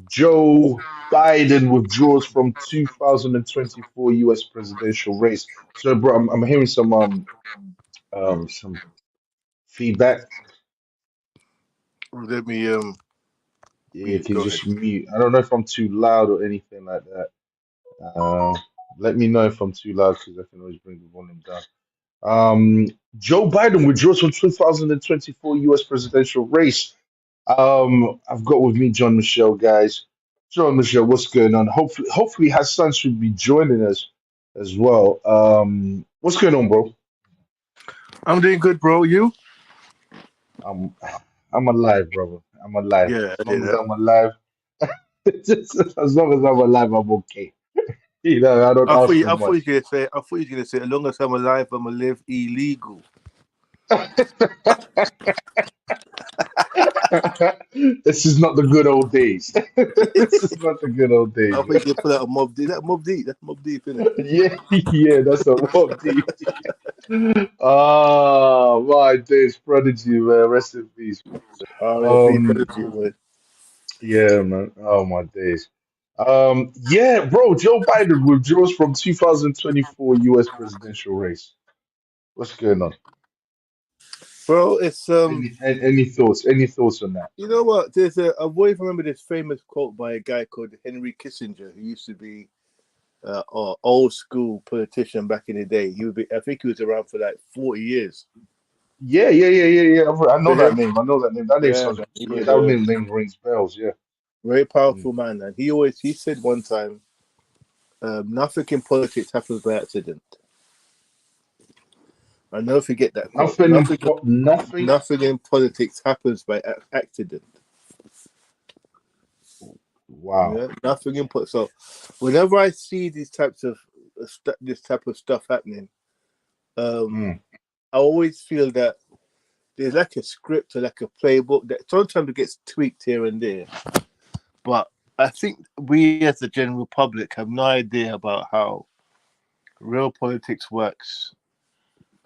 Joe Biden withdraws from 2024 U.S. presidential race. So, bro, I'm hearing some feedback. Let me Yeah, mute. can you Go ahead. just mute? I don't know if I'm too loud or anything like that. Uh, Let me know if I'm too loud because I can always bring the volume down. Um, Joe Biden withdraws from 2024 U.S. presidential race. I've got with me John Michelle, guys. John Michelle, what's going on? Hopefully, Hassan should be joining us as well. What's going on, bro? I'm doing good, bro. You? I'm I'm alive, brother. I'm alive. Yeah, As I hear long as that. I'm alive, as long as I'm alive, I'm okay. I don't ask for I thought you much. were gonna say, as long as I'm alive, I'm gonna live illegal. This is not the good old days. This is not the good old I days. thought you could pull out a Mob Deep. That Mob Deep. That's Mob Deep, isn't it? Yeah, yeah, that's a Mob Deep. Oh, my days, Prodigy, man. Rest in peace. R.I.P. Um, Prodigy, boy. yeah, man. Oh, my days. Yeah, bro, Joe Biden withdraws from 2024 U.S. presidential race. What's going on? Bro, it's Any thoughts? Any thoughts on that? you know what? There's a. I've always remember this famous quote by a guy called Henry Kissinger, who used to be old school politician back in the day. He would be. I think he was around for like 40 years. Yeah, yeah, yeah, yeah, yeah. I know For that him, name. I know that name. That name yeah, sounds. man, he Yeah, was that a name rings bells. Yeah. very Mm. powerful man, and he said one time, nothing in politics happens by accident. I never forget that quote. Nothing. Nothing in politics happens by accident. Wow. Yeah, nothing in politics. So, whenever I see these types of this type of stuff happening, um, Mm. I always feel that there's like a script or like a playbook that sometimes it gets tweaked here and there. But I think we, as the general public, have no idea about how real politics works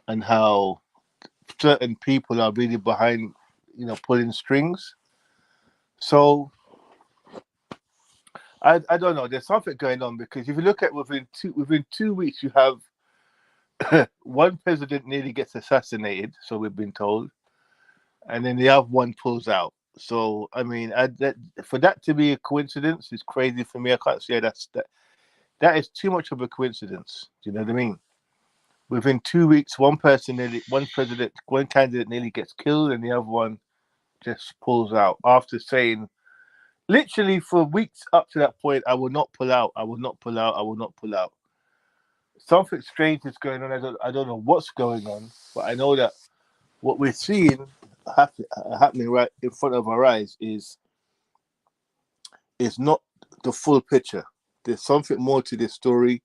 and how certain people are really behind, pulling strings. So I don't know. There's something going on because if you look at within 2 weeks, you have one president nearly gets assassinated. So we've been told, and then the other one pulls out. So I mean, for that to be a coincidence is crazy for me. I can't say that is too much of a coincidence. Do you know what I mean? Within 2 weeks, one president, one candidate nearly gets killed, and the other one just pulls out after saying literally for weeks up to that point, I will not pull out. I will not pull out. I will not pull out. Something strange is going on. I don't know what's going on, but I know that what we're seeing happening right in front of our eyes is not the full picture. There's something more to this story.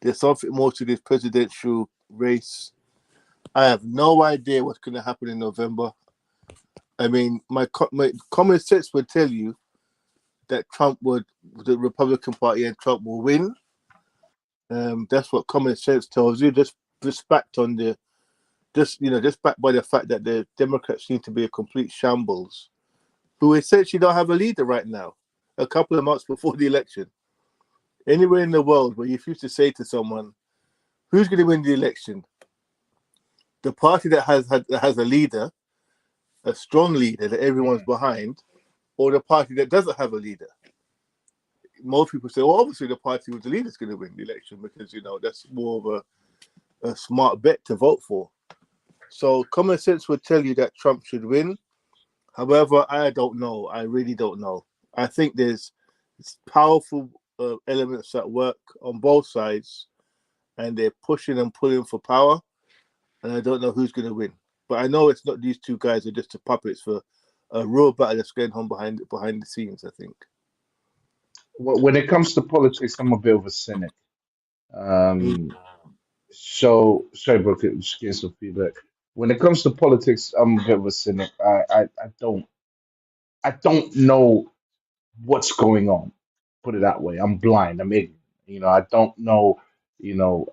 There's something more to this presidential race. I have no idea what's going to happen in November. I mean, my common sense would tell you that the Republican Party and Trump will win. That's what common sense tells you. Just backed on the just backed by the fact that the Democrats seem to be a complete shambles, who essentially don't have a leader right now. A couple of months before the election, anywhere in the world where you used to say to someone, "Who's going to win the election?" The party that has a leader, a strong leader that everyone's Mm. behind, or the party that doesn't have a leader. Most people say, "Well, obviously the party with the leader is going to win the election because that's more of a smart bet to vote for." So common sense would tell you that Trump should win. However, I don't know. I really don't know. I think there's powerful elements at work on both sides, and they're pushing and pulling for power. And I don't know who's going to win. But I know it's not these two guys are just the puppets for a real battle that's going on behind the scenes. I think. When it comes to politics, I'm a bit of a cynic. Mm. Um, so sorry, bro. Just getting some feedback. When it comes to politics, I'm a bit of a cynic. I don't know what's going on. Put it that way. I'm blind. I'm ignorant. I don't know. You know,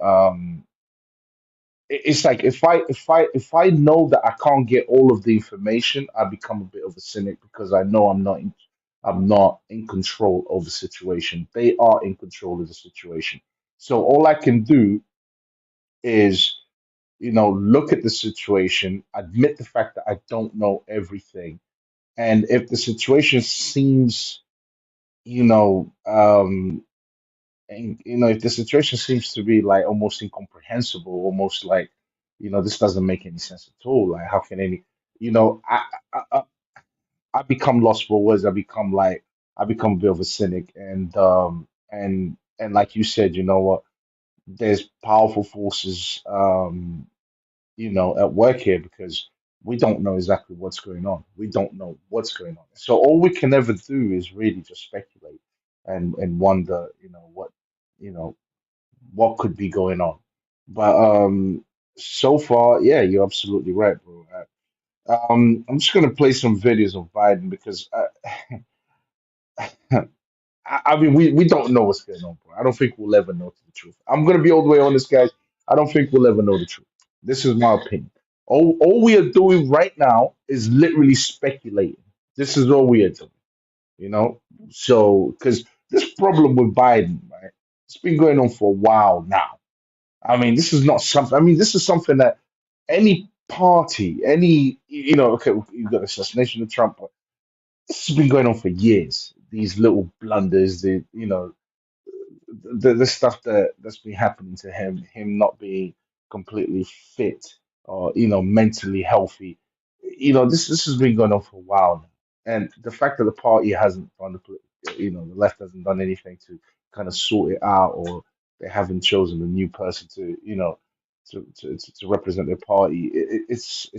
it's like if I know that I can't get all of the information, I become a bit of a cynic because I know I'm not in control of the situation. They are in control of the situation. So all I can do is, look at the situation, admit the fact that I don't know everything. And if the situation seems, you know, if the situation seems to be like almost incomprehensible, almost like, this doesn't make any sense at all. Like, how can any, you know, I become lost for words. I become a bit of a cynic, and like you said, you know what? There's powerful forces, at work here because we don't know exactly what's going on. We don't know what's going on. So all we can ever do is really just speculate and wonder, you know, what could be going on. But so far, yeah, you're absolutely right, bro. I'm just gonna play some videos of Biden because I mean, we don't know what's going on, bro. I don't think we'll ever know the truth. I'm gonna be all the way honest, guys. I don't think we'll ever know the truth. This is my opinion. All we are doing right now is literally speculating. This is all we are doing, you know. So, because this problem with Biden, right, it's been going on for a while now. I mean, this is not something. I mean, this is something that any party, okay, you've got assassination of Trump. But this has been going on for years. These little blunders, the stuff that's been happening to him not being completely fit or mentally healthy, this has been going on for a while now, and the fact that the party hasn't done the left hasn't done anything to kind of sort it out, or they haven't chosen a new person to to represent their party. It's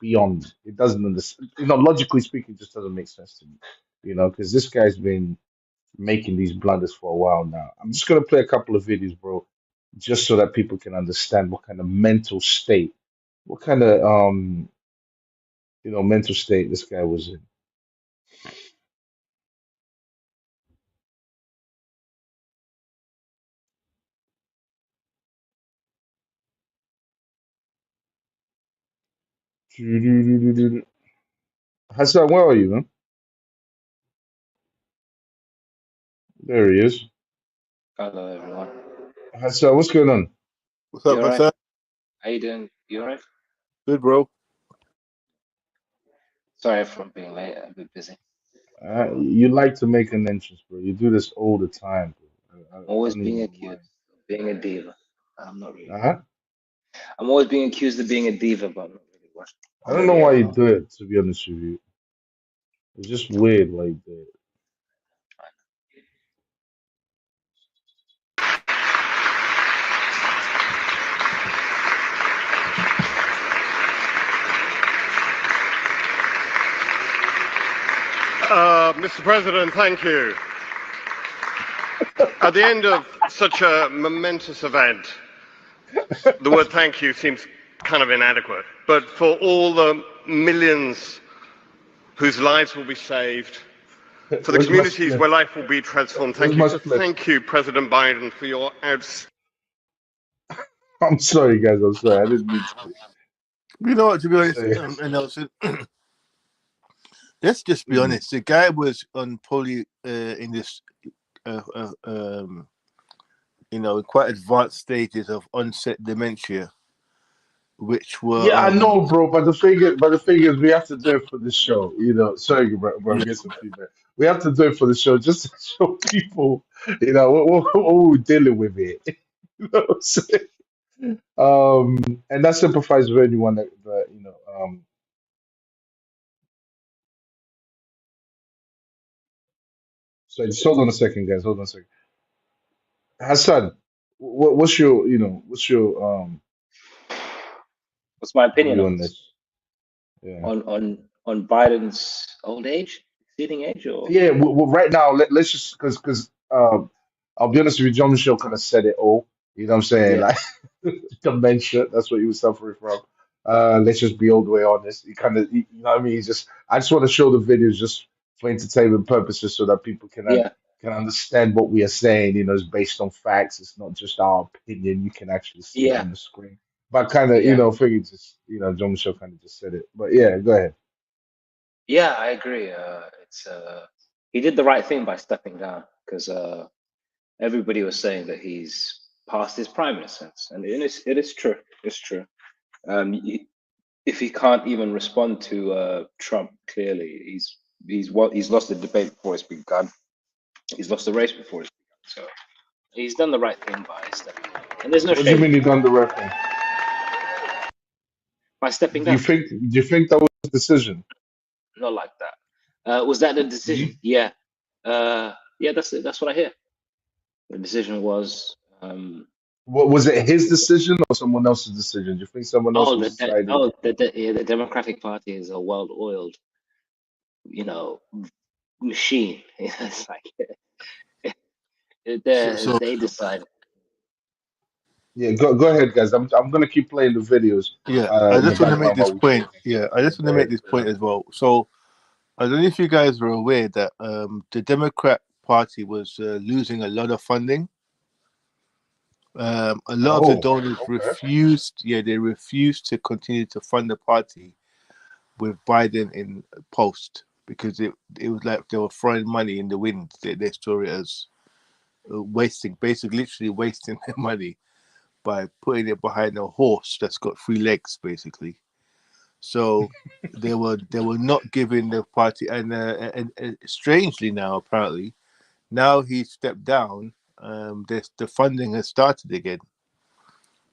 beyond. It doesn't understand. Logically speaking, it just doesn't make sense to me. Because this guy's been making these blunders for a while now. I'm just gonna play a couple of videos, bro, just so that people can understand what kind of mental state, what kind of mental state this guy was in. Hassan, where are you, man? There he is. Hello, everyone. Hassan, what's going on? What's You up, alright? Hassan? How you doing? You alright? Good, bro. Sorry for being late. I'm a bit busy. You like to make an entrance, bro. You do this all the time, bro. I Always don't even being know why. accused of being a diva. I'm not really. Uh-huh. I'm always being accused of being a diva, but I'm not really one. I I'm don't know really why you do it, to be honest with you. It's just weird why you do it. Mr. President, thank you. At the end of such a momentous event, the word thank you seems kind of inadequate. But for all the millions whose lives will be saved, for the Where's my communities spliff? where life will be transformed, Where's thank you. my So spliff? thank you, President Biden, for your outstanding. I'm sorry, guys. I'm sorry. I didn't mean to. You know what? To be honest, Say. Nelson, let's just be Hmm. honest. The guy was on poly in this, uh, uh, um, quite advanced stages of onset dementia, which were, Yeah, I know, bro. But the thing is, we have to do it for the show. Sorry, bro, yeah. get some feedback. We have to do it for the show, just to show people, what we're dealing with here. You know what I'm saying? And that sympathize with anyone that. So just hold on a second, guys. Hold on a second. Hassan, what's your What's my opinion view on on this? this? Yeah. On Biden's old age, exceeding age, or Yeah, well, right now, let's just because I'll be honest with you, John Michelle kind of said it all. You know what I'm saying? yeah, Like dementia, that's what he was suffering from. Let's just be all the way honest. He kind of, you know what I mean? I just want to show the videos just for entertainment purposes so that people yeah, can understand what we are saying. It's based on facts. It's not just our opinion. You can actually see it yeah, on the screen. But kind of, yeah, figure just, John Michelle kind of just said it. But yeah, go ahead. yeah. I agree. It's he did the right thing by stepping down because everybody was saying that he's past his prime in a sense, and it is true. It's true. If he can't even respond to Trump clearly, he's lost the debate before it's begun. He's lost the race before it's begun. So he's done the right thing by stepping down, and there's no What do you shame mean he done the right thing? by stepping Do you down. think? Do you think that was a decision? Not like that. Was that the decision? You, Yeah. Yeah, that's it. That's what I hear. The decision was what was it? His decision or someone else's decision? Do you think someone else was deciding? the Democratic Party is a well-oiled, you know, machine. It's like So they decide. Yeah, go ahead, guys. I'm gonna keep playing the videos yeah, I in the just want to make background this while we point. talk. Yeah, I just want Go to make ahead. this point as well. So I don't know if you guys were aware that the Democrat Party was losing a lot of funding. A lot of the Oh, donors okay. refused. Yeah, they refused to continue to fund the party with Biden in post because it was like they were throwing money in the wind. They saw it as wasting, basically, literally wasting their money by putting it behind a horse that's got three legs, basically. So they were not giving the party, and strangely now apparently now he stepped down. The funding has started again.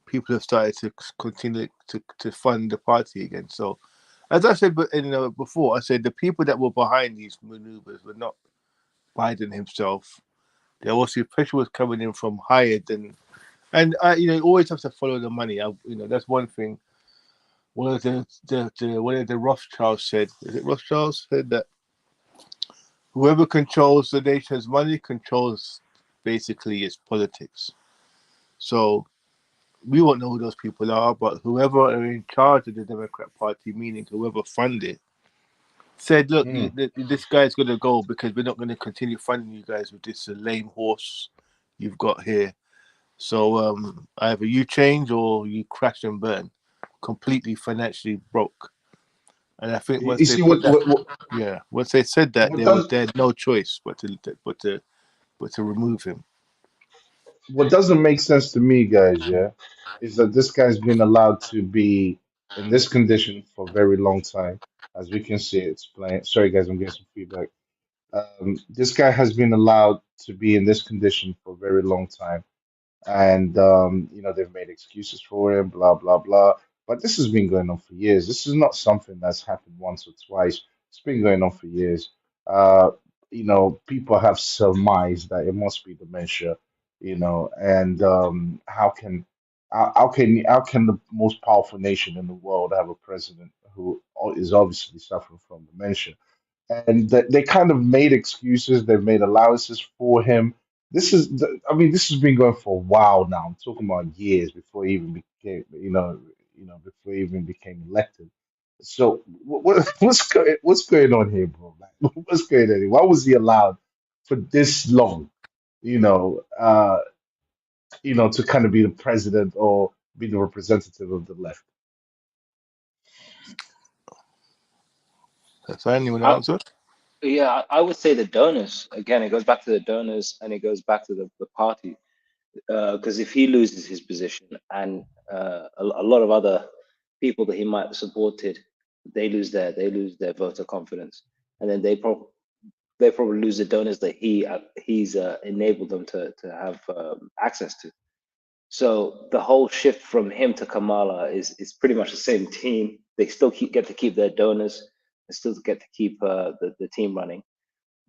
People have started to continue to fund the party again. So, as I said, before, I said the people that were behind these maneuvers were not Biden himself. There was the pressure was coming in from higher than, and you always have to follow the money. That's one thing. One of the Rothschilds said, is it Rothschilds said that whoever controls the nation's money controls basically its politics. So we won't know who those people are, but whoever are in charge of the Democrat Party, meaning whoever funded it, said, look, Hmm. this guy's going to go because we're not going to continue funding you guys with this lame horse you've got here. So either you change or you crash and burn, completely financially broke. And I think You once they see put that, yeah, once they said that, what does they had no choice but to remove him. what doesn't make sense to me, guys, yeah, is that this guy's been allowed to be in this condition for a very long time. As we can see, it's playing. Sorry, guys, I'm getting some feedback. This guy has been allowed to be in this condition for a very long time, and they've made excuses for him, blah blah blah. But this has been going on for years. This is not something that's happened once or twice. It's been going on for years. Uh, people have surmised that it must be dementia, and how can the most powerful nation in the world have a president who is obviously suffering from dementia? And they kind of made excuses. They've made allowances for him. This has been going for a while now. I'm talking about years before he even became, before he even became elected. So what's going on here, bro? Like, what's going on here? Why was he allowed for this long? You know, uh, to kind of be the president or be the representative of the left. That's I anyone I, answer? yeah, I would say the donors. Again, it goes back to the donors and it goes back to the party. Because if he loses his position and a lot of other people that he might have supported, they lose their voter confidence, and then they probably lose the donors that he's enabled them to have access to. So the whole shift from him to Kamala is pretty much the same team. They still get to keep their donors. They still get to keep the team running.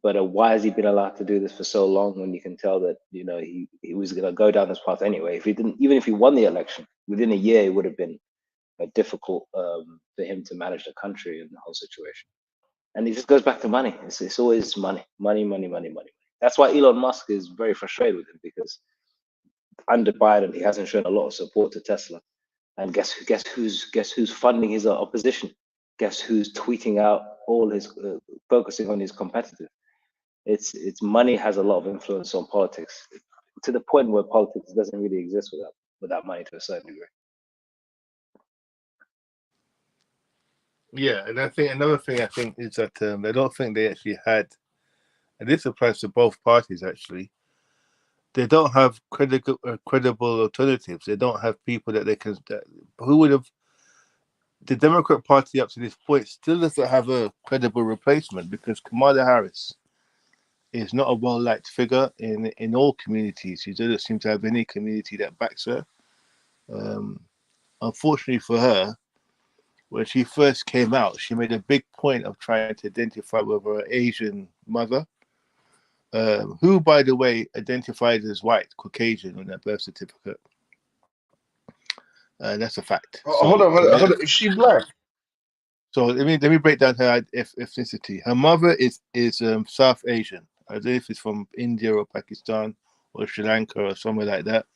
But why has he been allowed to do this for so long when you can tell that he was going to go down this path anyway? If he didn't, even if he won the election within a year, it would have been difficult for him to manage the country and the whole situation. And it just goes back to money. It's always money, money, money, money, money. That's why Elon Musk is very frustrated with him because under Biden he hasn't shown a lot of support to Tesla. And guess who's funding his opposition? Guess who's tweeting out all his focusing on his competitors? It's money has a lot of influence on politics to the point where politics doesn't really exist without money to a certain degree. Yeah, and I think another thing I think is that I don't think they actually had and this applies to both parties actually, they don't have credible alternatives. They don't have people that they can. Who would have? The Democrat Party up to this point still doesn't have a credible replacement because Kamala Harris is not a well-liked figure in all communities. She doesn't seem to have any community that backs her. Unfortunately for her, when she first came out, she made a big point of trying to identify with her Asian mother, who, by the way, identified as white, Caucasian on her birth certificate. That's a fact. Hold on. Is she black? So let me break down her ethnicity. Her mother is South Asian. I don't know if it's from India or Pakistan or Sri Lanka or somewhere like that.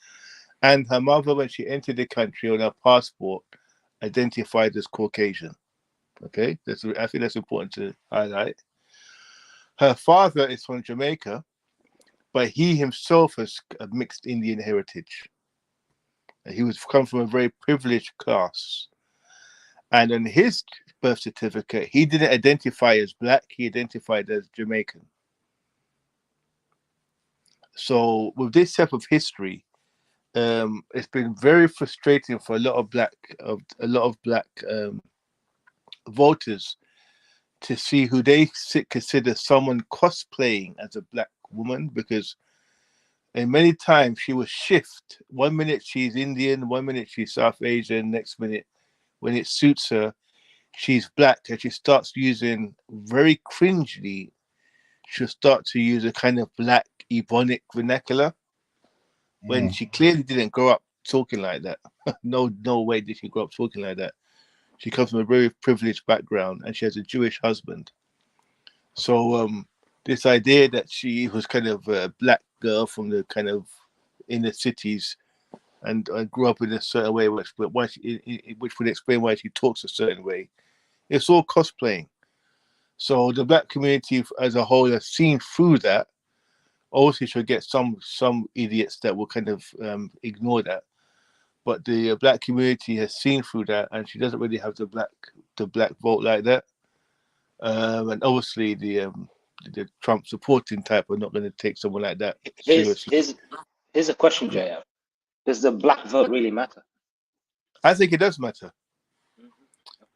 And her mother, when she entered the country on her passport, identified as Caucasian. Okay, I think that's important to highlight. Her father is from Jamaica, but he himself has a mixed Indian heritage. He was come from a very privileged class. And on his birth certificate, he didn't identify as black, he identified as Jamaican. So with this type of history, it's been very frustrating for a lot of black voters to see who they consider someone cosplaying as a black woman, because in many times she will shift. 1 minute she's Indian, 1 minute she's South Asian, next minute when it suits her, she's black, and she starts using very cringely. She'll start to use a kind of black Ebonic vernacular when she clearly didn't grow up talking like that. No way did she grow up talking like that. She comes from a very privileged background, and she has a Jewish husband. So this idea that she was kind of a black girl from the kind of inner cities and grew up in a certain way, which would explain why she talks a certain way. It's all cosplaying. So the black community as a whole has seen through that. Obviously, she'll get some idiots that will kind of ignore that, but the black community has seen through that, and she doesn't really have the black vote like that. And obviously, the Trump supporting type are not going to take someone like that seriously. Here's a question, JF. Does the black vote really matter? I think it does matter.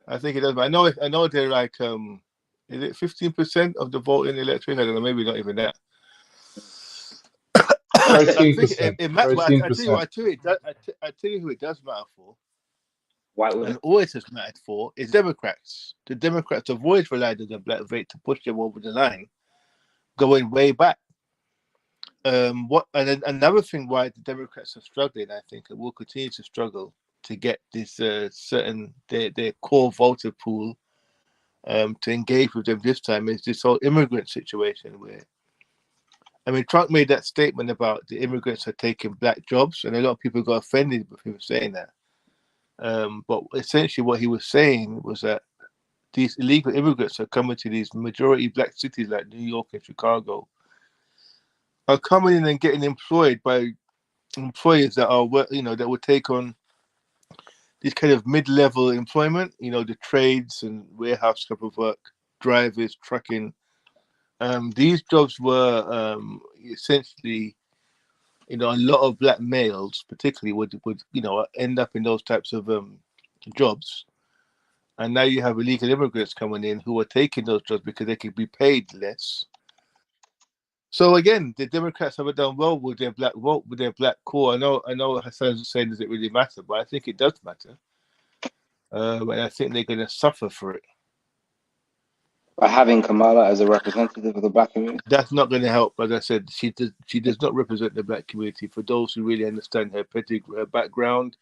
I think it does. I know they're like, is it 15% of the vote in the election? I don't know, maybe not even that. 13%. It matters. I tell you who it does matter for. White women. And always has mattered for is Democrats. The Democrats have always relied on the black vote to push them over the line, going way back. Another thing why the Democrats are struggling, I think, and will continue to struggle to get this their core voter pool to engage with them this time, is this whole immigrant situation where, I mean, Trump made that statement about the immigrants are taking black jobs, and a lot of people got offended with him saying that. But essentially what he was saying was that these illegal immigrants are coming to these majority black cities like New York and Chicago, are coming in and getting employed by employers that are, that would take on this kind of mid-level employment, the trades and warehouse type of work, drivers, trucking. These jobs were essentially, a lot of black males particularly would end up in those types of jobs. And now you have illegal immigrants coming in who are taking those jobs because they could be paid less. So again, the Democrats haven't done well with their black vote, with their black core. I know Hassan's saying, does it really matter? But I think it does matter. And I think they're going to suffer for it. By having Kamala as a representative of the black community? That's not going to help. As I said, she does not represent the black community. For those who really understand her background,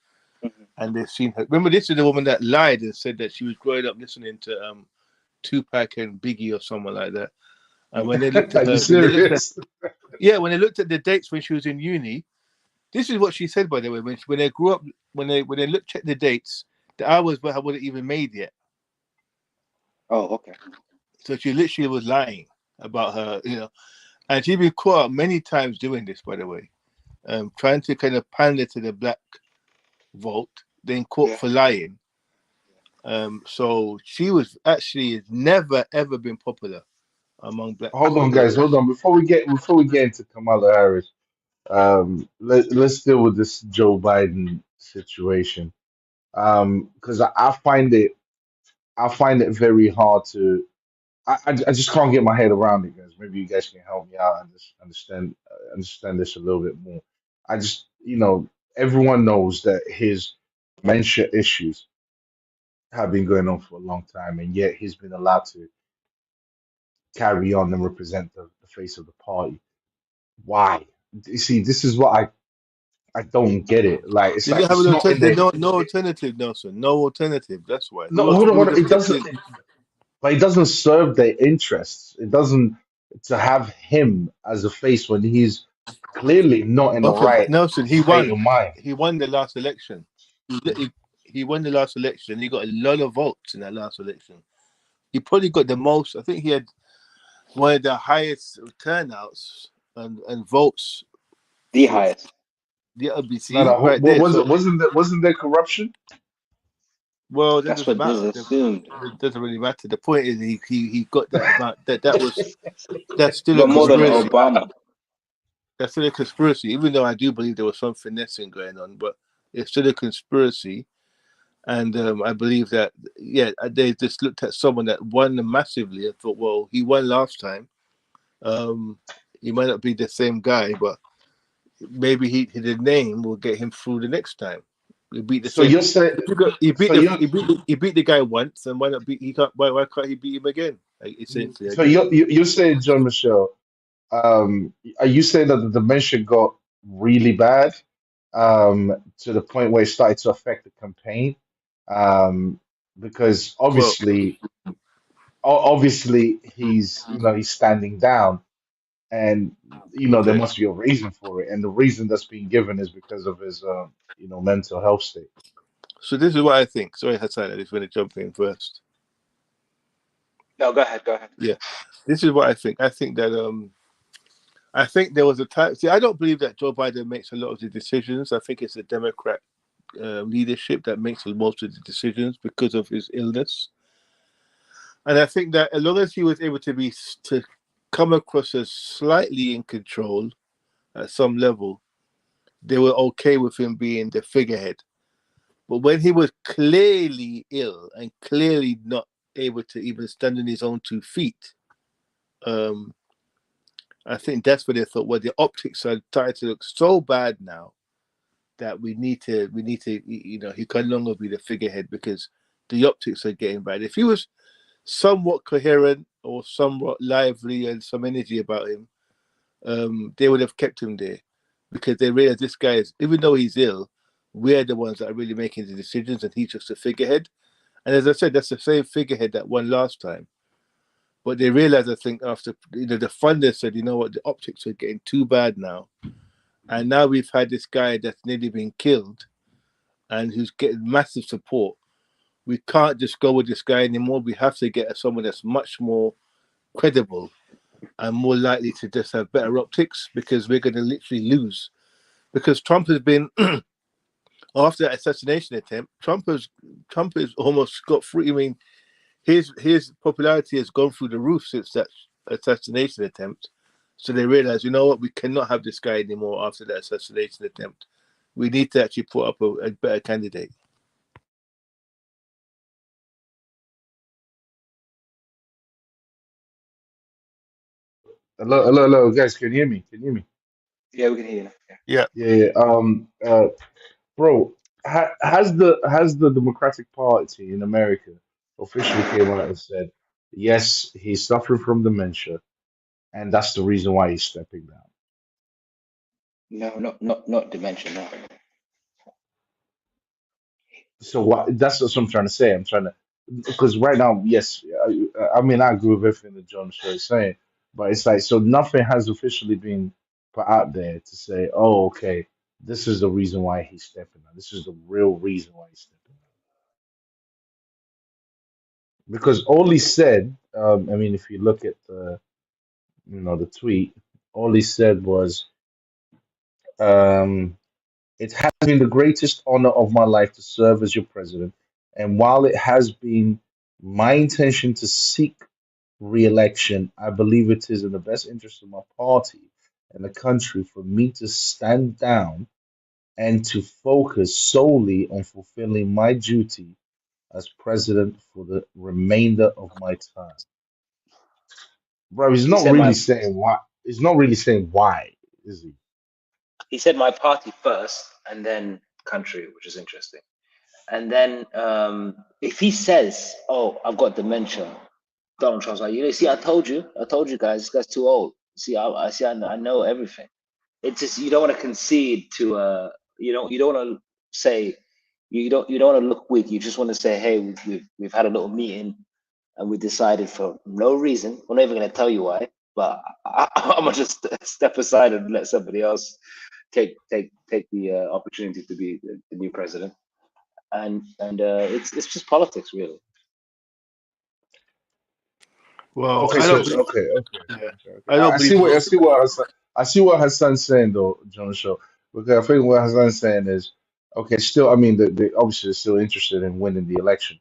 and they've seen her. Remember, this is the woman that lied and said that she was growing up listening to Tupac and Biggie or someone like that. And when they looked at her, when they looked at the dates when she was in uni, this is what she said, by the way. When they grew up, when they looked at the dates, the hours wasn't even made yet. Oh, okay. So she literally was lying about her, and she's been caught up many times doing this, by the way, trying to kind of pander to the black vote, then caught for lying. So she was actually never ever been popular among black Hold on, guys. voters. Hold on. Before we get into Kamala Harris, let's deal with this Joe Biden situation. Because I find it very hard to. I just can't get my head around it, guys. Maybe you guys can help me out and just understand this a little bit more. I just, everyone knows that his dementia issues have been going on for a long time, and yet he's been allowed to carry on and represent the face of the party. Why? You see, this is what I don't get it. Like, it's They like didn't have it's an not in alternative. there. No alternative, Nelson. No alternative. That's why. No, hold on, Who hold would on. have It kept doesn't. him? But it doesn't serve their interests. It doesn't to have him as a face when he's clearly not in the Okay, but right Nelson, he state won. of mind. He won the last election. He won the last election. He got a lot of votes in that last election. He probably got the most. I think he had one of the highest turnouts and votes. The For highest. the No, LBC no. right What there. was So it? Wasn't there corruption? well, that That's doesn't what is matter. assumed. It doesn't really matter. The point is he got that amount. That's You still a got more than conspiracy. Obama. That's still a conspiracy. Even though I do believe there was some finessing going on, but it's still a conspiracy. And I believe that they just looked at someone that won massively and thought, well, he won last time. He might not be the same guy, but maybe the name will get him through the next time. He beat the So same. you're saying, so you're He beat the guy once, and why not beat? He can't. Why can't he beat him again? Like, essentially, I so guess. you're saying, John Michelle, are you saying that the dementia got really bad, to the point where it started to affect the campaign? Because Well, obviously he's standing down, and there okay. must be a reason for it, and the reason that's being given is because of his mental health state. So this is what I think. Sorry, Hassan, I just want to jump in first. No, go ahead. Yeah, this is what I think. I think that I think there was a time. See, I don't believe that Joe Biden makes a lot of the decisions. I think it's the Democrat leadership that makes most of the decisions because of his illness. And I think that as long as he was able to come across as slightly in control at some level, they were okay with him being the figurehead. But when he was clearly ill and clearly not able to even stand on his own 2 feet, I think that's where they thought, well, the optics are starting to look so bad now that we need to, he can no longer be the figurehead because the optics are getting bad. If he was somewhat coherent or somewhat lively and some energy about him, they would have kept him there because they realize this guy is, even though he's ill, we're the ones that are really making the decisions and he's just a figurehead. And as I said, that's the same figurehead that won last time. But they realized, I think, after the funders said, you know what, the optics are getting too bad now. And now we've had this guy that's nearly been killed and who's getting massive support. We can't just go with this guy anymore. We have to get someone that's much more credible and more likely to just have better optics because we're going to literally lose. Because Trump has been, after that assassination attempt, Trump has almost got through. I mean, his popularity has gone through the roof since that assassination attempt. So they realize, you know what, we cannot have this guy anymore after that assassination attempt. We need to actually put up a better candidate. Hello, guys. Can you hear me? Can you hear me? Yeah, we can hear you now. Yeah. Yeah. Yeah. Bro, has the Democratic Party in America officially came out and said, yes, he's suffering from dementia, and that's the reason why he's stepping down. No, not dementia. No. So that's what I'm trying to say. I'm trying to, because right now, yes, I mean, I agree with everything that John Shaw is saying, but it's like, so nothing has officially been put out there to say, oh, okay, this is the reason why he's stepping down. This is the real reason why he's stepping down. Because all he said, I mean, if you look at the tweet, all he said was, um, it has been the greatest honor of my life to serve as your president. And while it has been my intention to seek re-election, I believe it is in the best interest of my party and the country for me to stand down and to focus solely on fulfilling my duty as president for the remainder of my term. Bro, he's He not said really my saying why. He's not really saying why, is he? he said my party first, and then country, which is interesting. And then if he says, "Oh, I've got dementia," Donald Trump's like, see, I told you guys, this guy's too old. See, I know everything. It's just you don't want to concede to you don't want to say you don't want to look weak. You just want to say, hey, we've had a little meeting and we decided for no reason. We're not even going to tell you why, but I'm gonna just step aside and let somebody else take the opportunity to be the new president. And it's just politics, really. Well, Okay, I so don't believe. okay, okay, Yeah, okay, okay. I don't believe he I wrote see the what letter. Hassan, I see what Hassan's saying though, John Show. Because I think what Hassan's saying is okay. Still, I mean, obviously they're still interested in winning the election.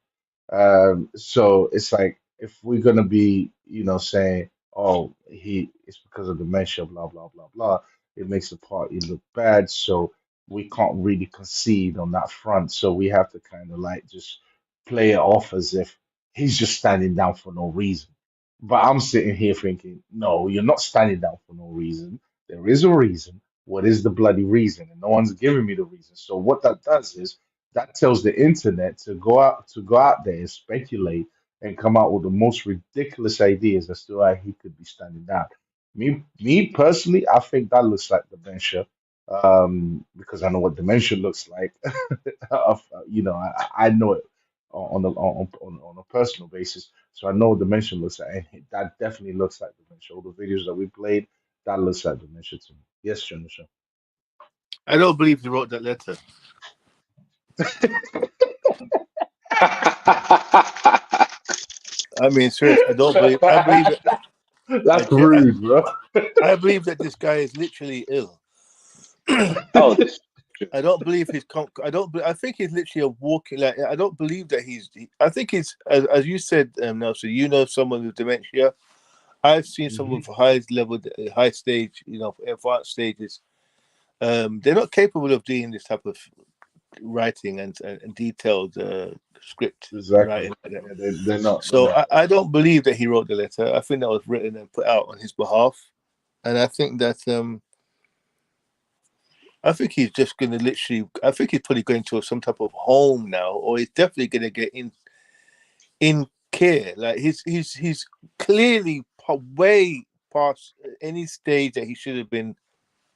So it's like if we're gonna be, saying, oh, it's because of dementia, blah blah blah blah, it makes the party look bad. So we can't really concede on that front. So we have to kind of like just play it off as if he's just standing down for no reason. But I'm sitting here thinking, no, you're not standing down for no reason. There is a reason. What is the bloody reason? And no one's giving me the reason. So what that does is that tells the internet to go out there and speculate and come out with the most ridiculous ideas as to why he could be standing down. Me personally, I think that looks like dementia, because I know what dementia looks like. I know it on a personal basis, so I know what dementia looks like, and that definitely looks like dementia. All the videos that we played, that looks like dementia to me. Yes, Janisha. I don't believe he wrote that letter. I mean, serious. I don't believe. I believe that. I, That's rude, bro. I believe that this guy is literally ill. Oh, this. I don't believe he's. I don't. I think he's literally a walking. Like I don't believe that he's. I think he's. As you said, Nelson. You know someone with dementia. I've seen someone Mhm. with high level, high stage. Advanced stages. They're not capable of doing this type of writing and detailed script Exactly. writing like that. Yeah, they're not. They're So not. I don't believe that he wrote the letter. I think that was written and put out on his behalf, and I think that I think he's just going to literally. I think he's probably going to some type of home now, or he's definitely going to get in care. Like he's clearly way past any stage that he should have been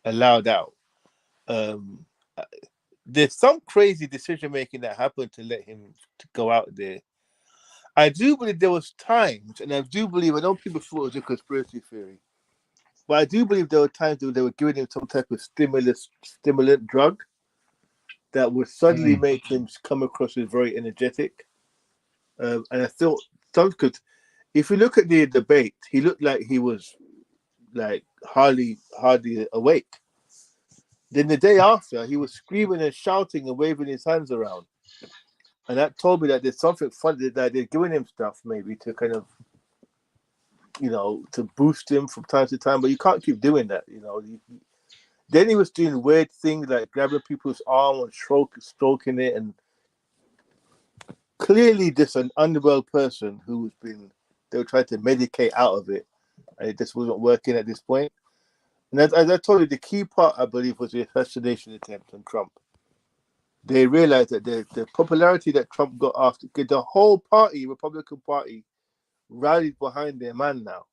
allowed out. Um, there's some crazy decision making that happened to let him to go out there. I do believe there was times, and I do believe I know people thought it was a conspiracy theory, but I do believe there were times when they were giving him some type of stimulant drug that would suddenly Mm. make him come across as very energetic. And I thought some could, if you look at the debate, he looked like he was like hardly awake. Then the day after, he was screaming and shouting and waving his hands around. And that told me that there's something funny that they're giving him stuff maybe to kind of, to boost him from time to time. But you can't keep doing that, Then he was doing weird things like grabbing people's arm and stroking it, and clearly just an unwell person who's been, they were trying to medicate out of it, and it just wasn't working at this point. And as I told you, the key part, I believe, was the assassination attempt on Trump. They realized that the popularity that Trump got after, the whole party, Republican Party, rallied behind their man now.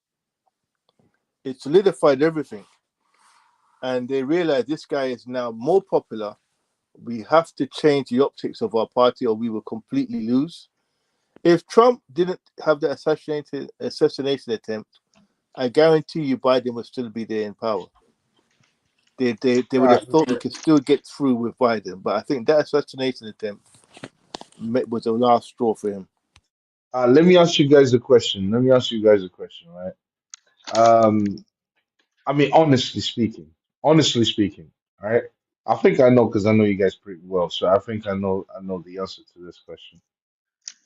It solidified everything. And they realized this guy is now more popular. We have to change the optics of our party or we will completely lose. If Trump didn't have the assassination attempt, I guarantee you Biden would still be there in power. They All would right. have thought we could still get through with Biden. But I think that assassination attempt was the last straw for him. Let me ask you guys a question. Right? Um, I mean, honestly speaking, all right. I think I know because I know you guys pretty well, so I think I know the answer to this question.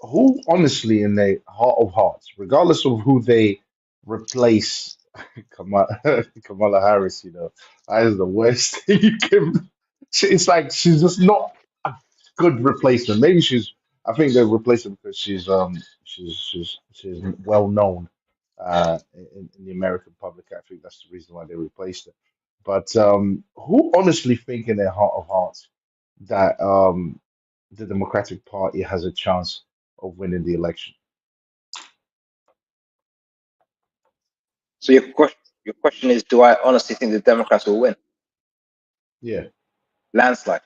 who honestly, in their heart of hearts, regardless of who they replace, Kamala, Kamala Harris, that is the worst thing you can. It's like she's just not a good replacement. Maybe I think they replaced her because she's well known in the American public. I think that's the reason why they replaced her. But who honestly think in their heart of hearts that the Democratic Party has a chance of winning the election? So your question is, do I honestly think the Democrats will win? Yeah. Landslide,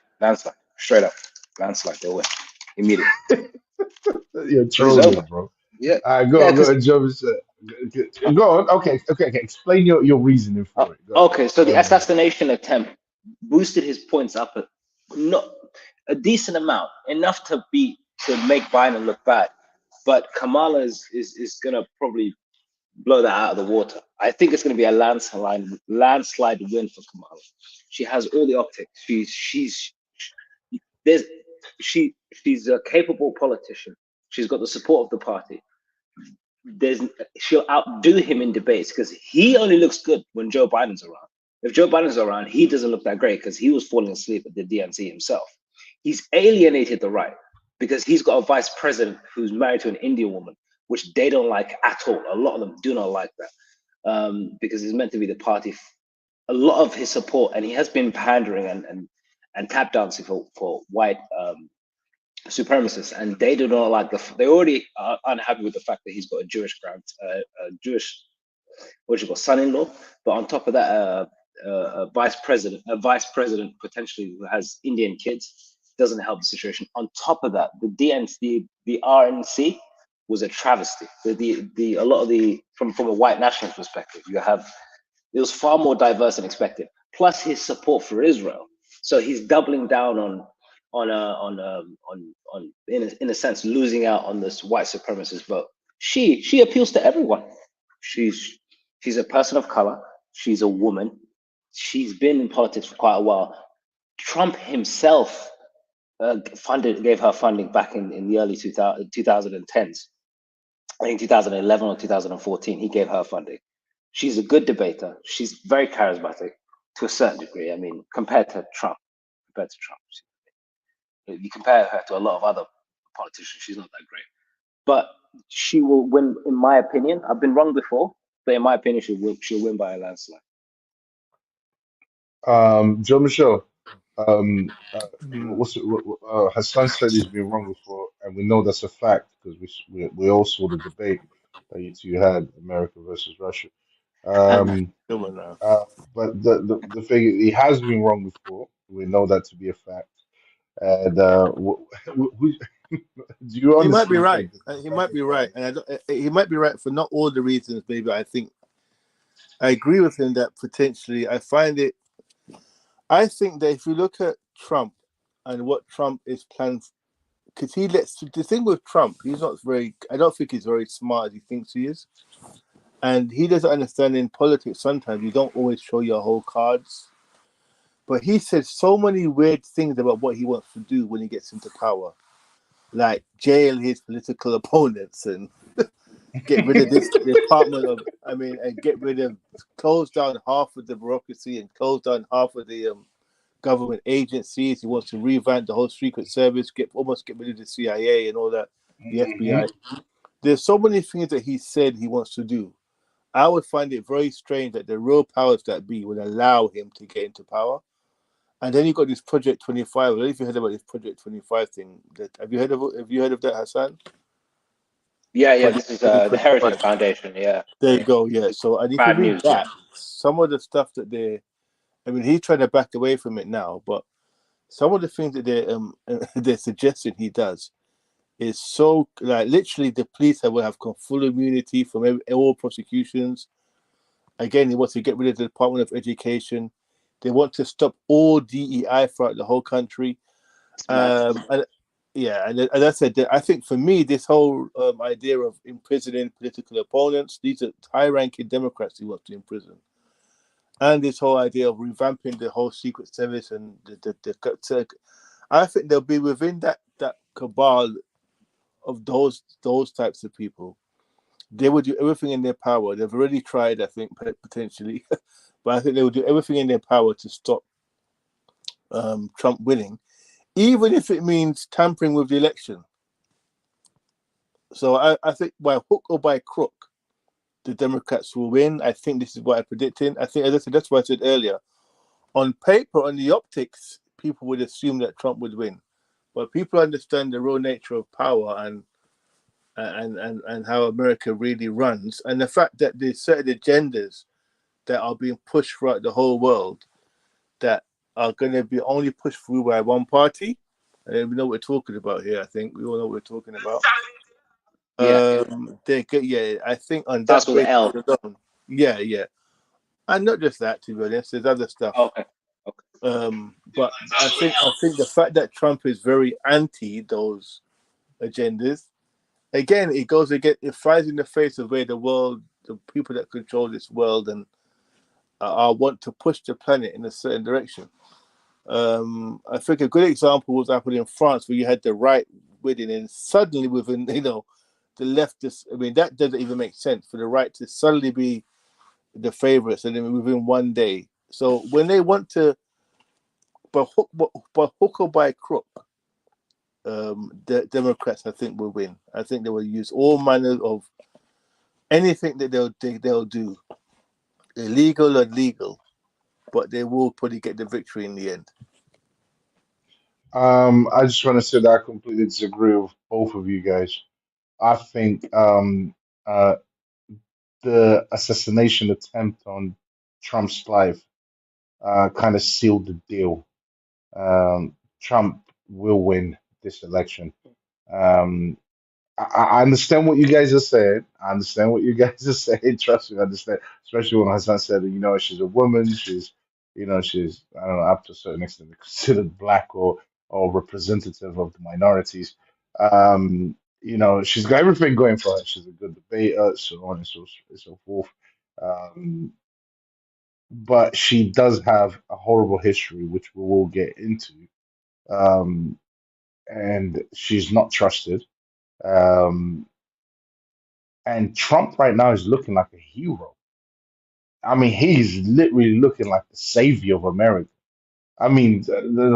straight up, landslide. They'll win immediately. You're This is trolling, over. bro. Yeah, Go yeah. on, go Because on, Joe. Go on. Okay. Explain your reasoning for it. Go ahead. okay, so Go the ahead, bro. assassination attempt boosted his points up not a decent amount, enough to make Biden look bad. But Kamala is gonna probably blow that out of the water. I think it's gonna be a landslide win for Kamala. She has all the optics. There's she's a capable politician. She's got the support of the party. There's She'll outdo him in debates because he only looks good when Joe Biden's around. If Joe Biden's around, he doesn't look that great because he was falling asleep at the DNC himself. He's alienated the right because he's got a vice president who's married to an Indian woman, which they don't like at all. A lot of them do not like that because it's meant to be the party. A lot of his support, and he has been pandering and tap dancing for white supremacists, and they do not like they already are unhappy with the fact that he's got a Jewish what you call son-in-law, but on top of that, a vice president potentially who has Indian kids doesn't help the situation. On top of that, the DNC, the RNC was a travesty. The a lot of the from a white nationalist perspective, it was far more diverse than expected. Plus his support for Israel, so he's doubling down on in a sense losing out on this white supremacist vote. She appeals to everyone. She's a person of color. She's a woman. She's been in politics for quite a while. Trump himself gave her funding back in the early 2010s. I think 2011 or 2014. He gave her funding. She's a good debater. She's very charismatic to a certain degree. I mean, compared to Trump, if you compare her to a lot of other politicians, she's not that great. But she will win, in my opinion. I've been wrong before, but in my opinion, she'll win by a landslide. Joe Michelle. Um, uh, Mm. Hassan said he's been wrong before, and we know that's a fact because we all saw the debate that you two had, America versus Russia. Um, Come on now. but the thing is, he has been wrong before. We know that to be a fact. And do you He might be honestly right. think the He might Democratic be right, Party? and he might be right for not all the reasons. Maybe I think I agree with him that potentially I find it. I think that if you look at Trump and what Trump is planning, because the thing with Trump, he's not very. I don't think he's very smart as he thinks he is, and he doesn't understand in politics. Sometimes you don't always show your whole cards. But he said so many weird things about what he wants to do when he gets into power, like jail his political opponents and get rid of this department of, and close down half of the bureaucracy and close down half of the government agencies. He wants to revamp the whole Secret Service, almost get rid of the CIA and all that, the FBI. There's so many things that he said he wants to do. I would find it very strange that the real powers that be would allow him to get into power. And then you got this Project 25. I don't know if you heard about this Project 25 thing. Have you heard of that, Hassan? Yeah. Project This is the 2025. Heritage Foundation. Yeah, There you go. Yeah. So, and if you bad read news. Yeah. that, some of the stuff that he's trying to back away from it now, but some of the things that they're suggesting he does is so, like, literally the police will have full immunity from all prosecutions. Again, he wants to get rid of the Department of Education. They want to stop all DEI throughout the whole country. And as I said, I think for me, this whole idea of imprisoning political opponents, these are high-ranking Democrats he wants to imprison, and this whole idea of revamping the whole Secret Service and I think they'll be within that cabal of those types of people, they would do everything in their power. They've already tried, I think, potentially, but I think they would do everything in their power to stop Trump winning, even if it means tampering with the election. So I think by hook or by crook, the Democrats will win. I think this is what I'm predicting. I think, as I said, that's what I said earlier. On paper, on the optics, people would assume that Trump would win, but people understand the real nature of power and how America really runs, and the fact that there's certain agendas that are being pushed throughout the whole world that are going to be only pushed through by one party. And we know what we're talking about here. I think we all know what we're talking about. Yeah, I think on starts that with an basis L. alone, yeah, and not just that. To be honest, there's other stuff. Okay. But I think the fact that Trump is very anti those agendas, again, it flies in the face of where the world, the people that control this world and want to push the planet in a certain direction. I think a good example was happening in France, where you had the right winning, and suddenly within the leftists. I mean, that doesn't even make sense for the right to suddenly be the favorites, and then within one day. So when they want to, by hook or by crook, the Democrats, I think, will win. I think they will use all manner of anything that they'll do, illegal or legal, but they will probably get the victory in the end. I just want to say that I completely disagree with both of you guys. I think uh, the assassination attempt on Trump's life kind of sealed the deal. Trump will win this election. Um, I understand what you guys are saying. I understand what you guys are saying. Trust me, I understand. Especially when Hassan said, she's a woman. She's, I don't know, up to a certain extent considered black or representative of the minorities. She's got everything going for her. She's a good debater, so on and so forth. Um, but she does have a horrible history, which we will get into. Um, and she's not trusted. Um, And Trump right now is looking like a hero. I mean, he's literally looking like the savior of America. I mean,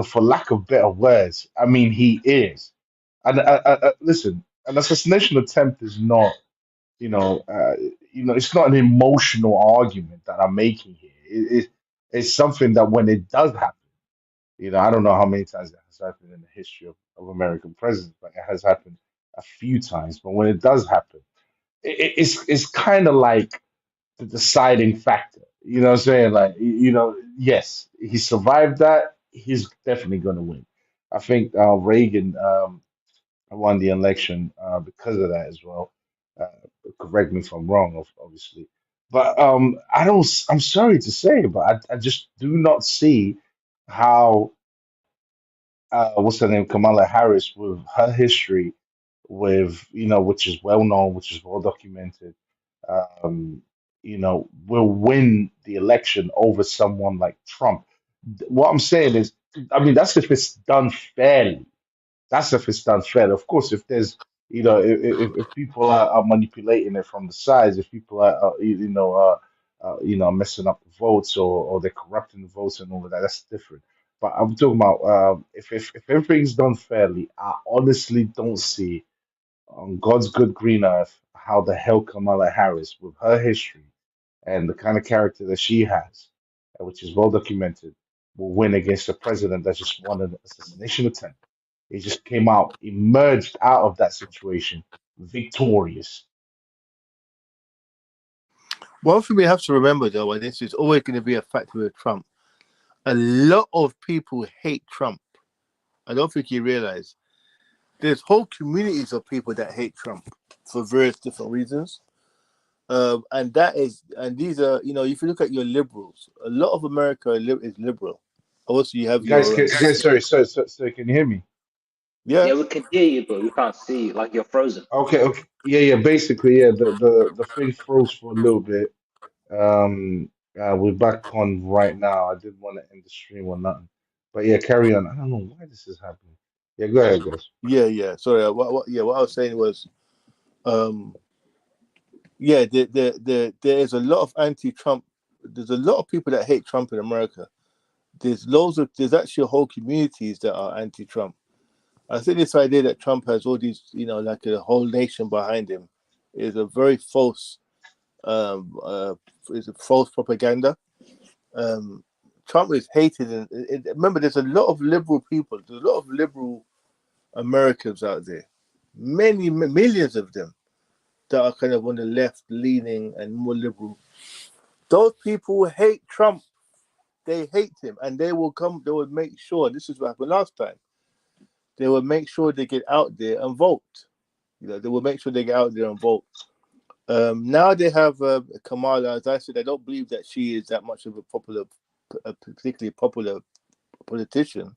for lack of better words, I mean, he is. And listen, an assassination attempt is not, it's not an emotional argument that I'm making here. It's something that when it does happen, I don't know how many times it has happened in the history of American presidents, but it has happened a few times. But when it does happen, it's kind of like the deciding factor. You know what I'm saying? Like, yes, he survived that. He's definitely going to win. I think Reagan won the election because of that as well. Uh, Correct me if I'm wrong, obviously. But I don't. I'm sorry to say, but I just do not see how what's her name, Kamala Harris, with her history, with which is well known, which is well documented, um, will win the election over someone like Trump. What I'm saying is, I mean, that's if it's done fairly. That's if it's done fairly. Of course, if there's, if people are manipulating it from the sides, if people messing up the votes or they're corrupting the votes and all of that, that's different. But I'm talking about if everything's done fairly, I honestly don't see on God's good green earth how the hell Kamala Harris, with her history and the kind of character that she has, which is well documented, will win against a president that just won an assassination attempt. He just came out, emerged out of that situation victorious. One thing we have to remember, though, and this is always going to be a factor with Trump, a lot of people hate Trump. I don't think you realize there's whole communities of people that hate Trump for various different reasons. And these are, if you look at your liberals, a lot of America is liberal. Also, you have Guys, your, guys, sorry, can you hear me? yeah. Yeah, we can hear you, but we can't see you. Like you're frozen. Okay. Yeah. Basically, yeah, the thing froze for a little bit. We're back on right now. I didn't want to end the stream or nothing, but yeah, carry on. I don't know why this is happening. Yeah, go ahead, guys. Yeah. Sorry. What I was saying was, yeah, there is a lot of anti-Trump. There's a lot of people that hate Trump in America. There's actually whole communities that are anti-Trump. I think this idea that Trump has all these, like a whole nation behind him, is a very false, is a false propaganda. Trump is hated, and remember, there's a lot of liberal people. There's a lot of liberal Americans out there, many millions of them, that are kind of on the left leaning and more liberal. Those people hate Trump. They hate him, and they will make sure, this is what happened last time, they will make sure they get out there and vote. They will make sure they get out there and vote. Now they have Kamala. As I said, I don't believe that she is that much of a particularly popular politician.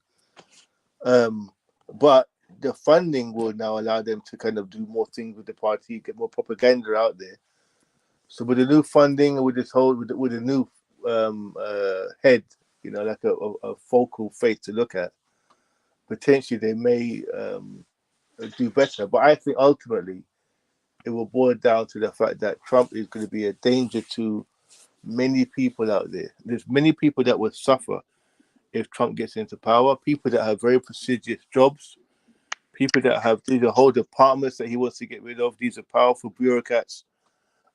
But the funding will now allow them to kind of do more things with the party, get more propaganda out there. So with the new funding, with this whole, with the new head, like a focal face to look at, potentially they may do better. But I think ultimately it will boil down to the fact that Trump is going to be a danger to many people out there. There's many people that will suffer if Trump gets into power. People that have very prestigious jobs, people that have these are whole departments that he wants to get rid of. These are powerful bureaucrats.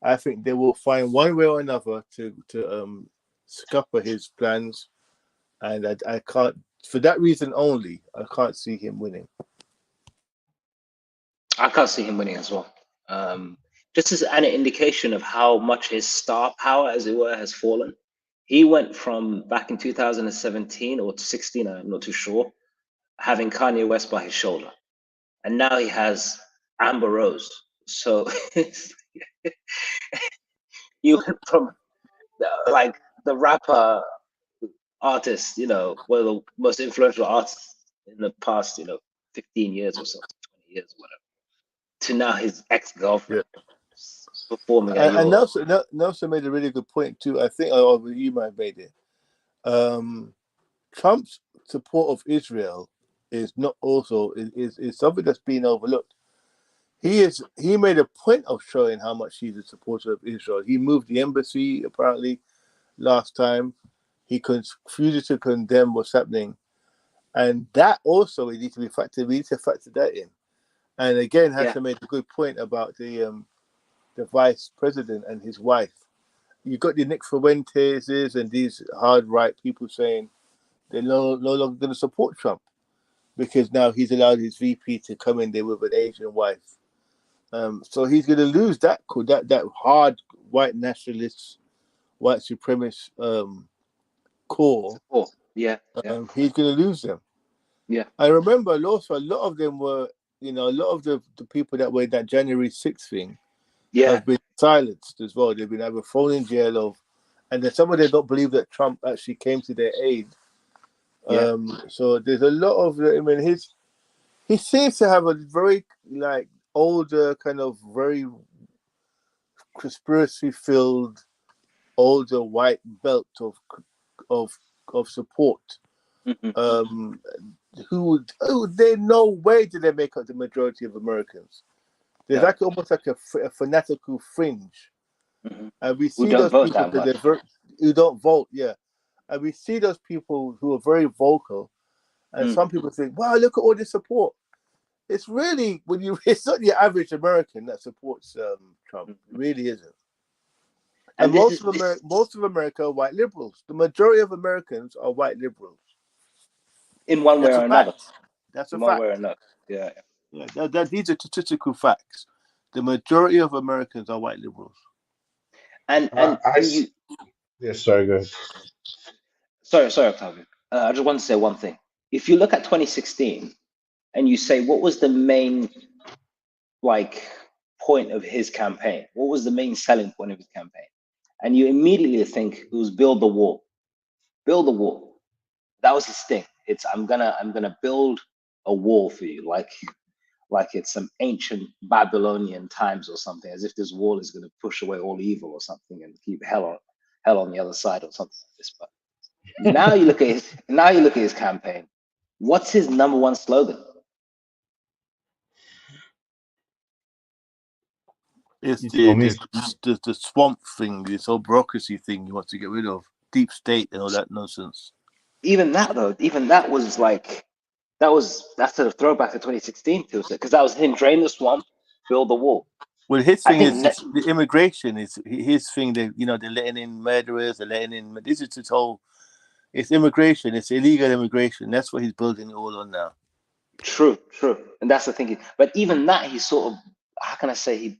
I think they will find one way or another to scupper his plans, and I can't, for that reason only, I can't see him winning. I can't see him winning as well. Just as an indication of how much his star power, as it were, has fallen. He went from back in 2017 or 16, I'm not too sure, having Kanye West by his shoulder, and now he has Amber Rose. So you went from like the rapper artist, one of the most influential artists in the past, 15 years or so, 20 years, whatever, to now his ex-girlfriend performing at And your. Nelson made a really good point too. I think you might have made it. Trump's support of Israel is not also is something that's been overlooked. He made a point of showing how much he's a supporter of Israel. He moved the embassy apparently last time. He refused to condemn what's happening, and that also we need to factor that in. And again, Hassan made a good point about the vice president and his wife. You got the Nick Fuentes and these hard right people saying they're no longer going to support Trump because now he's allowed his VP to come in there with an Asian wife. So he's going to lose that hard white nationalist, white supremacist core. Yeah. He's going to lose them. Yeah. I remember also a lot of them were, a lot of the people that were in that January 6th thing have been silenced as well. They've been either thrown in jail and then some of them don't believe that Trump actually came to their aid. So there's a lot of, he seems to have a very older kind of very conspiracy-filled older white belt of support. Mm-hmm. Who they no way do they make up the majority of Americans. There's almost like a fanatical fringe, and we see those people who don't vote. Yeah, and we see those people who are very vocal, and some people think, "Wow, look at all this support." It's really it's not the average American that supports Trump. It really isn't. And most of America are white liberals. The majority of Americans are white liberals. In one way or another. That's a fact. In one way or another. Yeah. These are statistical facts. The majority of Americans are white liberals. Sorry, go ahead. Sorry, Octavio. I just want to say one thing. If you look at 2016 and you say, what was the main point of his campaign? What was the main selling point of his campaign? And you immediately think it was build the wall. Build the wall. That was his thing. It's I'm gonna build a wall for you, like it's some ancient Babylonian times or something, as if this wall is gonna push away all evil or something and keep hell on the other side or something like this. But now you look at his campaign. What's his number one slogan? It's You tell me. the swamp thing, this whole bureaucracy thing you want to get rid of, deep state and all that nonsense. Even that though, even that was like that's a throwback to 2016 too, because that was him drain the swamp, build the wall. Well, his I thing think is the immigration is his thing. They they're letting in murderers, they're letting in. This is his whole. It's immigration. It's illegal immigration. That's what he's building it all on now. true, and that's the thing. But even that, he sort of how can I say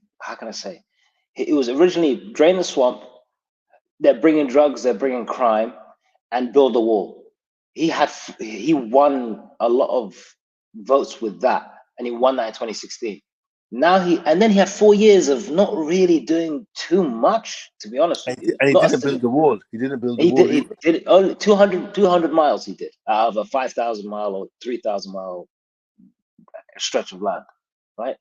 it was originally drain the swamp. They're bringing drugs, they're bringing crime, and build a wall. He won a lot of votes with that, and he won that in 2016. Now he had 4 years of not really doing too much, to be honest with you. And he Not didn't build the wall. He didn't build the he wall did either. he did only 200 miles he did out of a 5,000 mile or 3,000 mile stretch of land, right?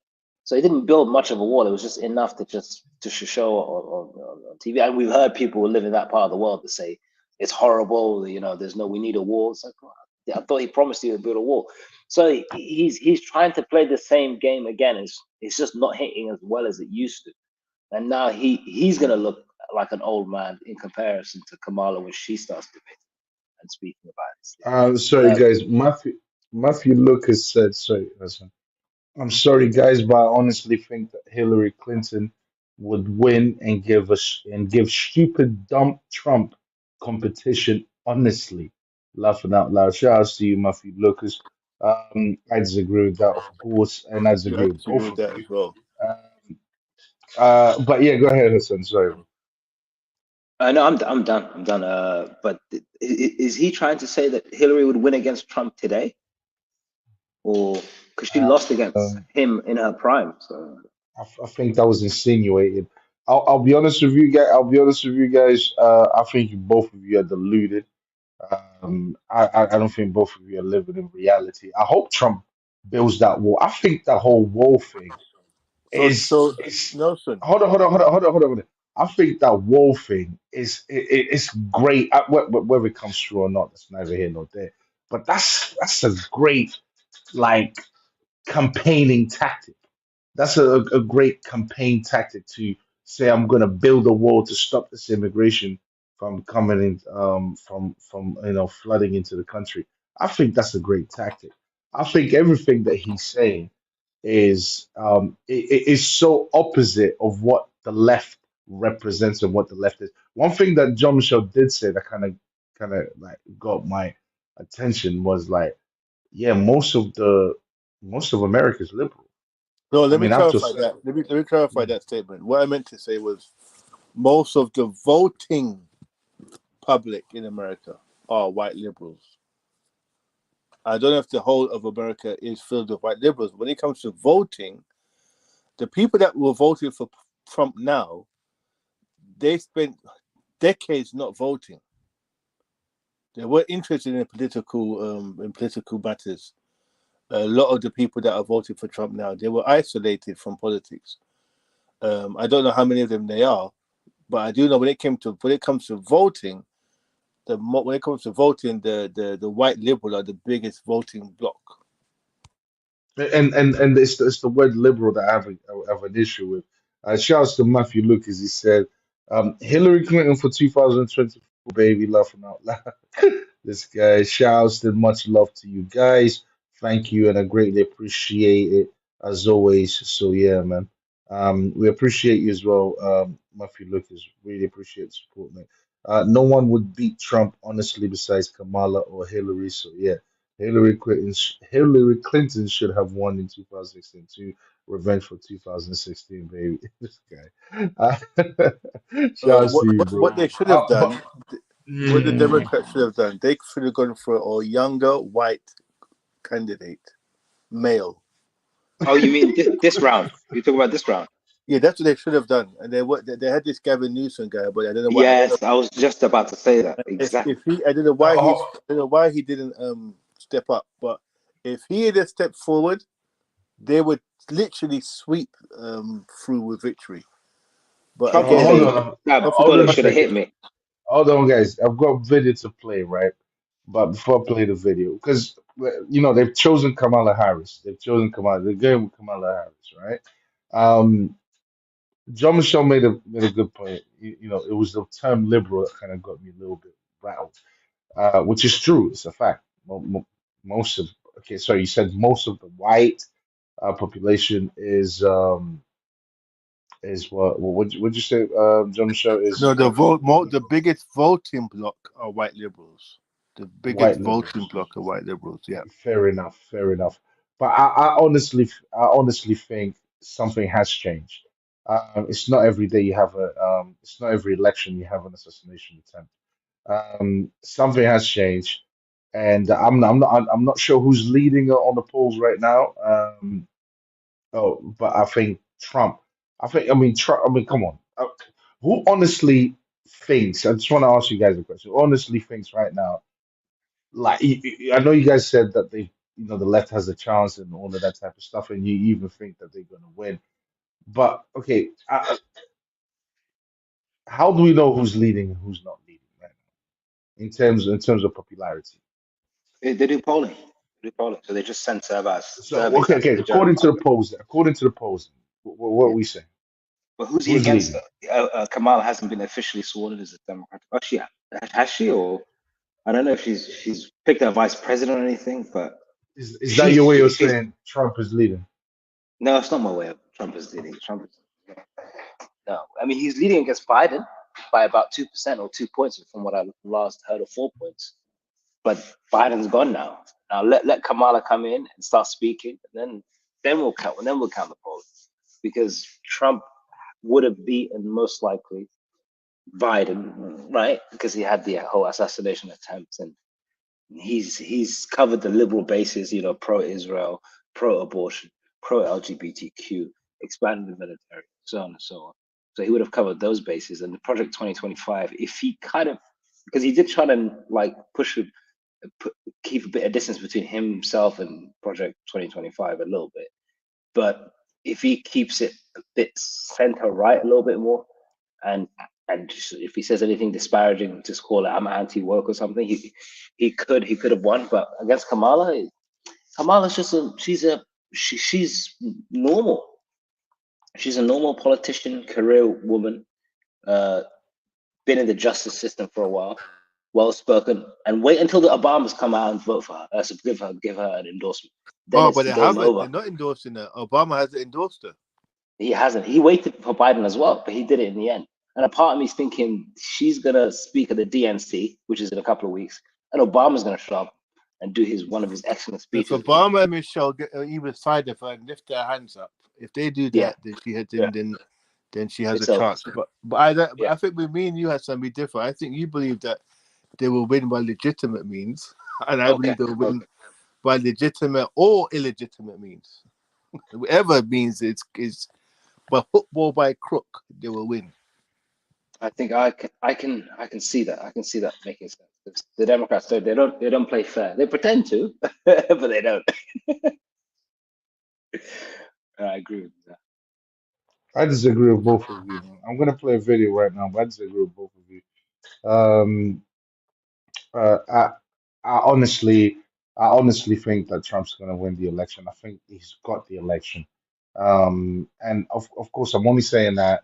So he didn't build much of a wall. It was just enough to show on TV. And we've heard people who live in that part of the world that say it's horrible. You know, we need a wall. It's like, well, I thought he promised you to build a wall. So he's trying to play the same game again. It's just not hitting as well as it used to. And now he's gonna look like an old man in comparison to Kamala when she starts debating and speaking about it. Sorry, guys. Matthew Lucas said, sorry, listen. I'm sorry, guys, but I honestly think that Hillary Clinton would win and give stupid, dumb Trump competition. Honestly, laughing out loud. Shout out to you, Matthew Lucas. I disagree with that, of course, and I Yeah, I disagree with disagree both with of that you. as well. But yeah, go ahead, Hassan. Sorry. No, I'm done. I'm done. But is he trying to say that Hillary would win against Trump today, or because she lost against Um, him in her prime? So I think that was insinuated. I'll be honest with you guys. I'll be honest with you guys. I think both of you are deluded. I don't think both of you are living in reality. I hope Trump builds that wall. I think the whole wall thing So is Nelson. hold on. I think that wall thing it's great. Whether it comes true or not, that's neither here nor there. But that's a great like campaigning tactic. That's a great campaign tactic to say I'm going to build a wall to stop this immigration from coming in, from flooding into the country. I think that's a great tactic. I think everything that he's saying is so opposite of what the left represents and what the left is. One thing that John Michel did say that kind of like got my attention was like, yeah, most of America is liberal. No, I let me mean, after clarify that. Let me clarify that statement. What I meant to say was most of the voting public in America are white liberals. I don't know if the whole of America is filled with white liberals. When it comes to voting, the people that were voting for Trump now, they spent decades not voting. They weren't interested in political matters. A lot of the people that are voting for Trump now, they were isolated from politics. I don't know how many of them they are, but I do know when it comes to voting, the white liberal are the biggest voting bloc. and it's the word liberal that I have an issue with. Shouts to Matthew Lucas. He said, Hillary Clinton for 2024, baby, laughing out loud. This guy shouts and much love to you guys. Thank you, and I greatly appreciate it as always. So yeah, man. We appreciate you as well, Matthew Lucas. Really appreciate the support, man. No one would beat Trump, honestly, besides Kamala or Hillary. So yeah. Hillary Clinton should have won in 2016 too. Revenge for 2016, baby. This guy. Shouts to you, bro. What they should have But done, what the mm, Democrats should have done, they should have gone for a younger white candidate, male. oh, you mean this round? You talk about this round? Yeah, that's what they should have done. And they had this Gavin Newsom guy, but I don't know why. I don't know Yes, I was just about to say that if exactly. he. I don't know why oh, he didn't step up. But if he had stepped forward, they would literally sweep through with victory. But Trump was again, hold saying, on, "Stab, hold bullet on a should have hit second. me." Hold on, guys. I've got video to play, right? But before I play the video, because they've chosen Kamala Harris. They've chosen Kamala. They're going with Kamala Harris, right? Um, John Michelle made a good point. It was the term liberal that kind of got me a little bit rattled, which is true. It's a fact. Most of okay, sorry, you said most of the white population is what would you say, John Michelle is No, the biggest voting bloc are white liberals. The biggest white voting liberals. bloc are white liberals. Yeah. Fair enough, fair enough. But I honestly think something has changed. It's not every day you have it's not every election you have an assassination attempt. Something has changed, and I'm not sure who's leading on the polls right now. But I think Trump. I mean, Trump. I mean, come on. Who honestly thinks? I just want to ask you guys a question. Who honestly thinks right now? Like, I know you guys said that the left has a chance and all of that type of stuff, and you even think that they're going to win. But okay, how do we know who's leading and who's not leading right now in terms of popularity? They do polling. They do polling. So they just sent So surveys out to okay, the general public. according to the polls, what are Yeah. we saying? But who's he Who's against? leading? Kamala hasn't been officially sworn in as a Democrat. Oh, has she? Or I don't know if she's picked a vice president or anything. But Is that your way of she's saying Trump is leading? no, it's not my way of Trump is leading. Trump is no. I mean, he's leading against Biden by about 2% or 2 points from what I last heard, or 4 points. But Biden's gone now. Now let Kamala come in and start speaking, and then we'll count. And then we'll count the polls, because Trump would have beaten most likely Biden, right? Because he had the whole assassination attempts, and he's covered the liberal bases, pro-Israel, pro-abortion, pro-LGBTQ, expanded the military, so on and so on. So he would have covered those bases. And the Project 2025, if he kind of, because he did try to like keep a bit of distance between himself and Project 2025 a little bit, but if he keeps it a bit center right a little bit more, and if he says anything disparaging, just call it I'm anti-woke or something. He could have won, but against Kamala's just she's normal. She's a normal politician, career woman, uh, been in the justice system for a while, well spoken, and wait until the Obamas come out and vote for her, so give her an endorsement. Then Oh, it's but they game haven't. They're over. not endorsing her. Obama hasn't endorsed her. He hasn't. He waited for Biden as well, but he did it in the end. And a part of me is thinking she's gonna speak at the DNC, which is in a couple of weeks, and Obama's gonna show up and do one of his excellent If speeches. Obama and Michelle get either side of her and lift their hands up, if they do that, Yeah. then she had Yeah. then she has It's a over. chance. But Yeah. I think with me and you had something different. I think you believe that they will win by legitimate means, and I believe they will win by legitimate or illegitimate means. Whatever means is by hook or by crook, they will win. I think I can see that. I can see that making sense. The Democrats don't play fair. They pretend to, but they don't. I agree with that. I disagree with both of you, man. I'm gonna play a video right now, but I disagree with both of you. Um, uh, I, I honestly, I honestly think that Trump's gonna win the election. I think he's got the election. And of course, I'm only saying that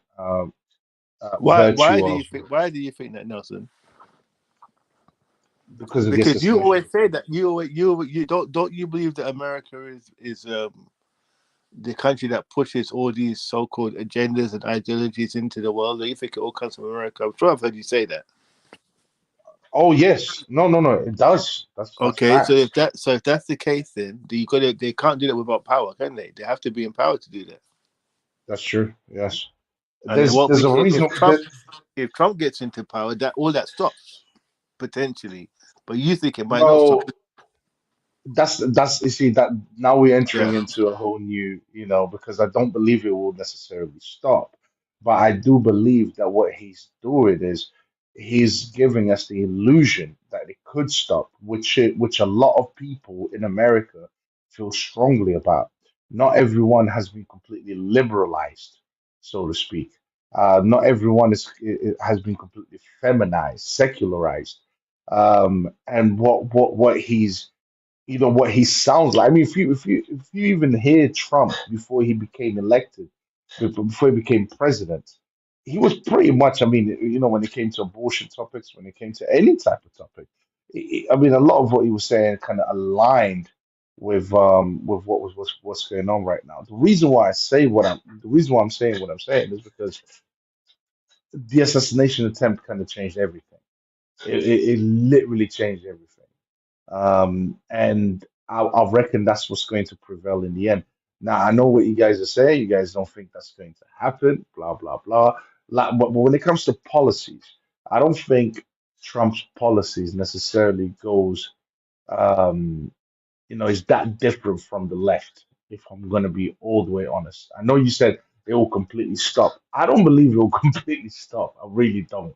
Why virtue do of you think? Why do you think that, Nelson? because of the Because you assassination always say attempt. that you don't you believe that America is the country that pushes all these so-called agendas and ideologies into the world? Or you think it all comes from America? I'm sure I've heard you say that. Oh yes, no, it does. That's Okay, so facts. if that's the case, then they can't do that without power, can they? They have to be empowered to do that. That's true. Yes, And it won't there's be a reason that if Trump gets into power, that all that stops potentially. But you think it might not stop. no. That's you see that now we're Yeah. entering into a whole new, because I don't believe it will necessarily stop, but I do believe that what he's doing is he's giving us the illusion that it could stop, which a lot of people in America feel strongly about. Not everyone has been completely liberalized, so to speak. Not everyone has been completely feminized, secularized. And what he's what he sounds like. I mean, if you even hear Trump before he became elected, before he became president, he was pretty much, I mean, when it came to abortion topics, when it came to any type of topic, I mean, a lot of what he was saying kind of aligned with what's going on right now. The reason why I'm saying what I'm saying is because the assassination attempt kind of changed everything. It literally changed everything. And I reckon that's what's going to prevail in the end. Now, I know what you guys are saying. You guys don't think that's going to happen, blah, blah, blah. But when it comes to policies, I don't think Trump's policies necessarily goes, um, is that different from the left, if I'm going to be all the way honest. I know you said it will completely stop. I don't believe it will completely stop. I really don't.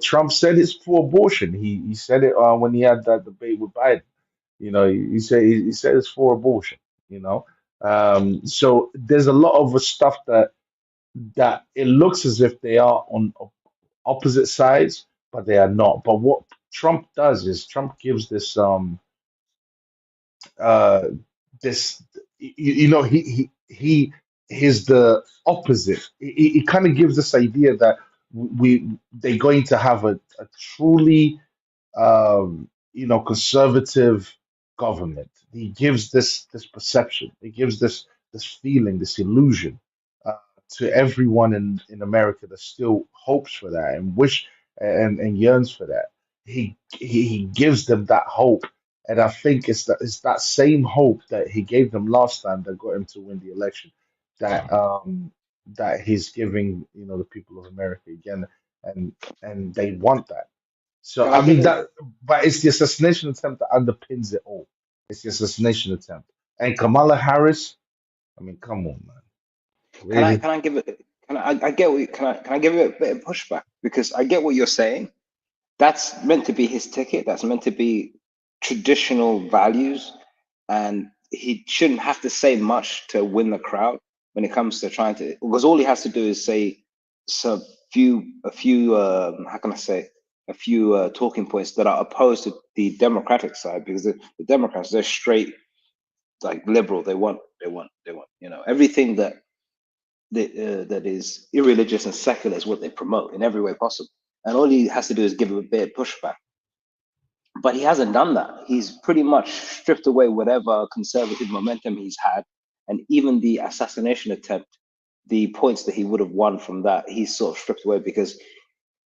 Trump said it's for abortion. He said it when he had that debate with Biden. He said it's for abortion. So there's a lot of stuff that it looks as if they are on opposite sides, but they are not. But what Trump does is Trump gives uh this he is the opposite. He kind of gives this idea that they're going to have a truly conservative government. He gives this perception. He gives this feeling, this illusion to everyone in America that still hopes for that and and yearns for that. He gives them that hope, and I think it's that same hope that he gave them last time that got him to win the election. That he's giving the people of America again, and they want that. So Can I I give mean it? but it's the assassination attempt that underpins it all. It's the assassination attempt. And Kamala Harris, I mean, come on, man. Can I? Really? Can I give it? Can I get what? Can I give it a bit of pushback? Because I get what you're saying. That's meant to be his ticket. That's meant to be traditional values, and he shouldn't have to say much to win the crowd when it comes to trying to. Because all he has to do is say a few. How can I say? A few talking points that are opposed to the Democratic side, because the Democrats, they're straight like liberal. They want everything that is irreligious and secular is what they promote in every way possible. And all he has to do is give a bit of pushback. But he hasn't done that. He's pretty much stripped away whatever conservative momentum he's had. And even the assassination attempt, the points that he would have won from that, he's sort of stripped away, because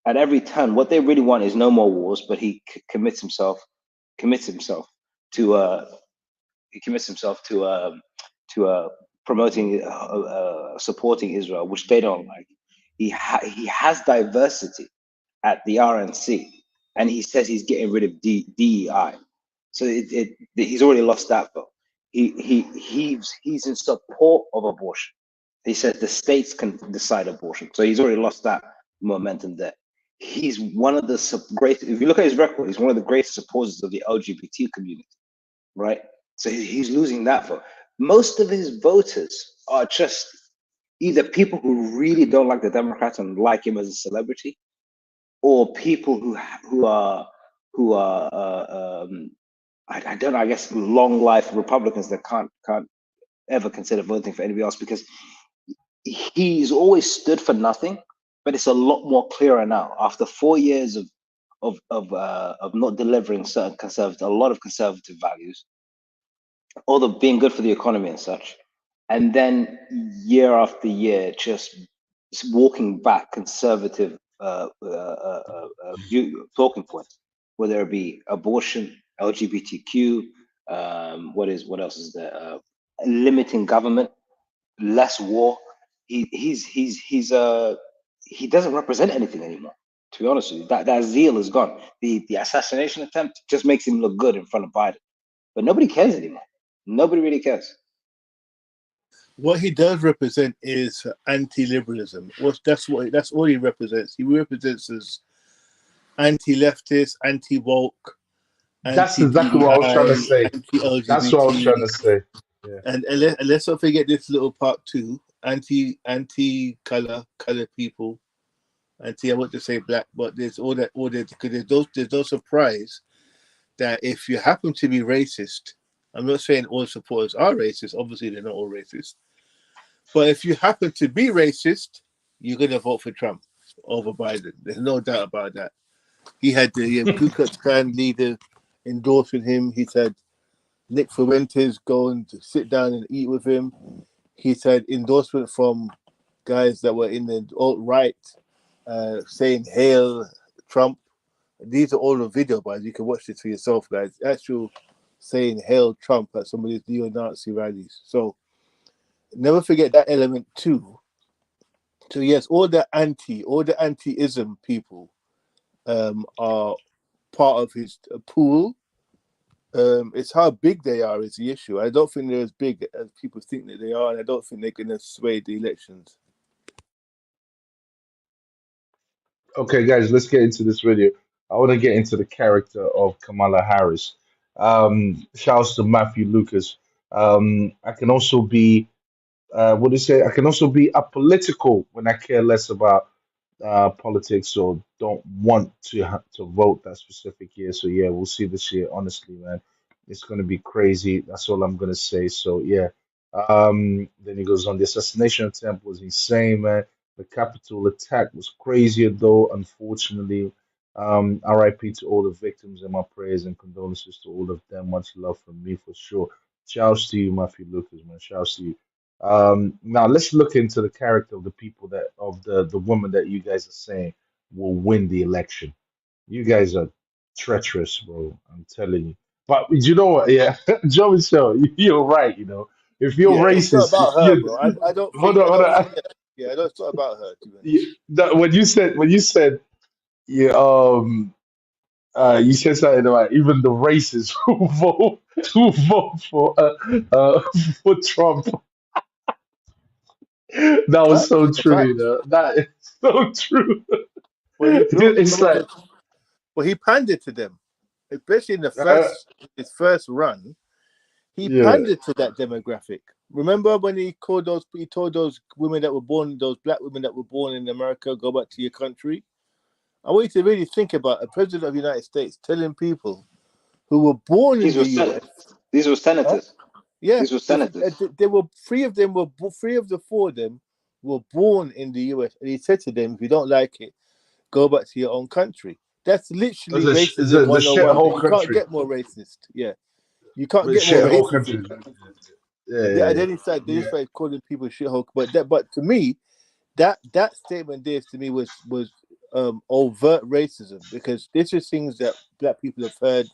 at every turn, what they really want is no more wars, but he commits himself to to promoting, supporting Israel, which they don't like. He has diversity at the RNC, and he says he's getting rid of DEI. So he's already lost that vote. He's in support of abortion. He says the states can decide abortion. So he's already lost that momentum there. He's one of the great. If you look at his record, he's one of the greatest supporters of the LGBT community, right? So he's losing that vote. Most of his voters are just either people who really don't like the Democrats and like him as a celebrity, or people who are I don't know, I guess long life Republicans that can't ever consider voting for anybody else, because he's always stood for nothing. But it's a lot more clearer now after 4 years of not delivering a lot of conservative values, although being good for the economy and such, and then year after year just walking back conservative talking points, whether it be abortion, LGBTQ, what else is there? Limiting government, less war. He doesn't represent anything anymore. To be honest with you, that zeal is gone. The assassination attempt just makes him look good in front of Biden, but nobody cares anymore. Nobody really cares. What he does represent is anti-liberalism. That's all he represents. He represents as anti-leftist, anti-woke, That's exactly what I was trying to anti-DEI, say. That's what I was trying anti-LGBT, to say. Yeah. and let's not forget this little part too: anti-color people, I want to say black, but there's all that because there's no surprise that if you happen to be racist, I'm not saying all supporters are racist. Obviously, they're not all racist. But if you happen to be racist, you're going to vote for Trump over Biden. There's no doubt about that. He had the Ku Klux Klan leader endorsing him. He's had Nick Fuentes going to sit down and eat with him. He's had endorsement from guys that were in the alt-right saying, "Hail Trump." These are all the video, but you can watch this for yourself, guys. Actual saying "Hail Trump" at some of these neo-Nazi rallies. So never forget that element too. So yes, all the anti-ism people are part of his pool. It's how big they are is the issue. I don't think they're as big as people think that they are, and I don't think they're going to sway the elections. Okay, guys, let's get into this video. I want to get into the character of Kamala Harris. Shouts to Matthew Lucas. I can also be, what do you say? I can also be apolitical when I care less about politics or don't want to vote that specific year. So yeah, we'll see this year. Honestly, man, it's going to be crazy. That's all I'm going to say. So yeah. Then he goes on. The assassination attempt was insane, man. The Capitol attack was crazier, though. Unfortunately, RIP to all the victims and my prayers and condolences to all of them. Much love from me for sure. Shouts to you, Matthew Lucas, man. Shouts to you. Now let's look into the character of the people that of the woman that you guys are saying will win the election. You guys are treacherous, bro. I'm telling you. But you know what? Yeah, Joe Michelle, you're right. You know, if you're Yeah, it's not racist, about her, you bro. I don't hold think. on, I hold don't on. think. Yeah, I don't. It's not about her, to be honest. You, when you said yeah, you said something about even the racists who vote for Trump. That was so It's a true, you fact. know. That is so true. Well, he built It's some of like the. Well, he pandered to them, especially in uh, his first run. He yeah. pandered to that demographic. Remember when he told those women that were born, those black women that were born in America, go back to your country. I want you to really think about a president of the United States telling people who were born in These the were US. these were Huh? senators. Yeah, These were senators. they were three of them were three of the four of them were born in the US, and he said to them, "If you don't like it, go back to your own country." That's It's literally it's racism the 101. shithole You can't country. get more racist. Yeah, you can't The get more shithole racism. country. Yeah, Yeah, yeah, they yeah. started calling people shithole. But to me, that statement there to me was overt racism, because this is things that black people have heard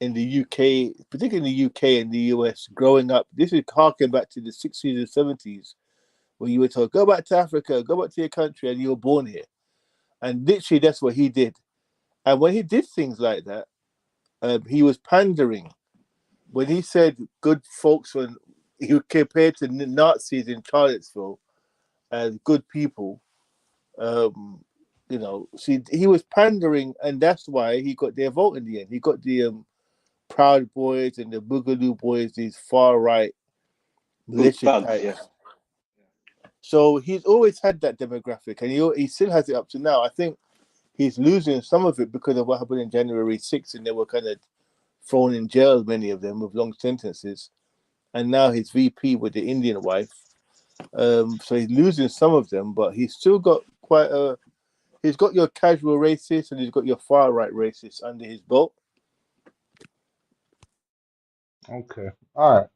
in the UK, particularly in the UK and the US growing up. This is harking back to the 60s and 70s, where you were told, go back to Africa, go back to your country, and you were born here. And literally, that's what he did. And when he did things like that, he was pandering. When he said good folks, when he compared to Nazis in Charlottesville as good people, see, he was pandering, and that's why he got their vote in the end. He got the Proud Boys and the Boogaloo Boys, these far right militia Thugs, yeah. types. So he's always had that demographic, and he still has it up to now. I think he's losing some of it because of what happened in January 6th, and they were kind of thrown in jail, many of them with long sentences. And now he's VP with the Indian wife. So he's losing some of them, but he's still got he's got your casual racists and he's got your far right racists under his belt. Okay. All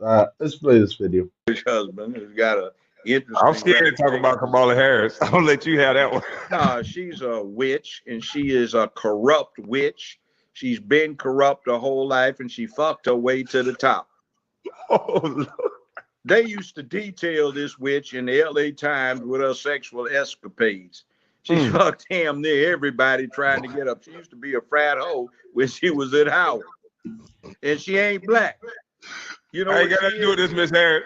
right. Let's play this video. Husband who's got a interesting. I'm scared to talk about Kamala Harris. I'll let you have that one. No, she's a witch, and she is a corrupt witch. She's been corrupt her whole life, and she fucked her way to the top. Oh, Lord. They used to detail this witch in the LA Times with her sexual escapades. She fucked damn near everybody trying to get up. She used to be a frat hoe when she was at Howard. And she ain't black. You know, I ain't got to do with this, Miss Harris.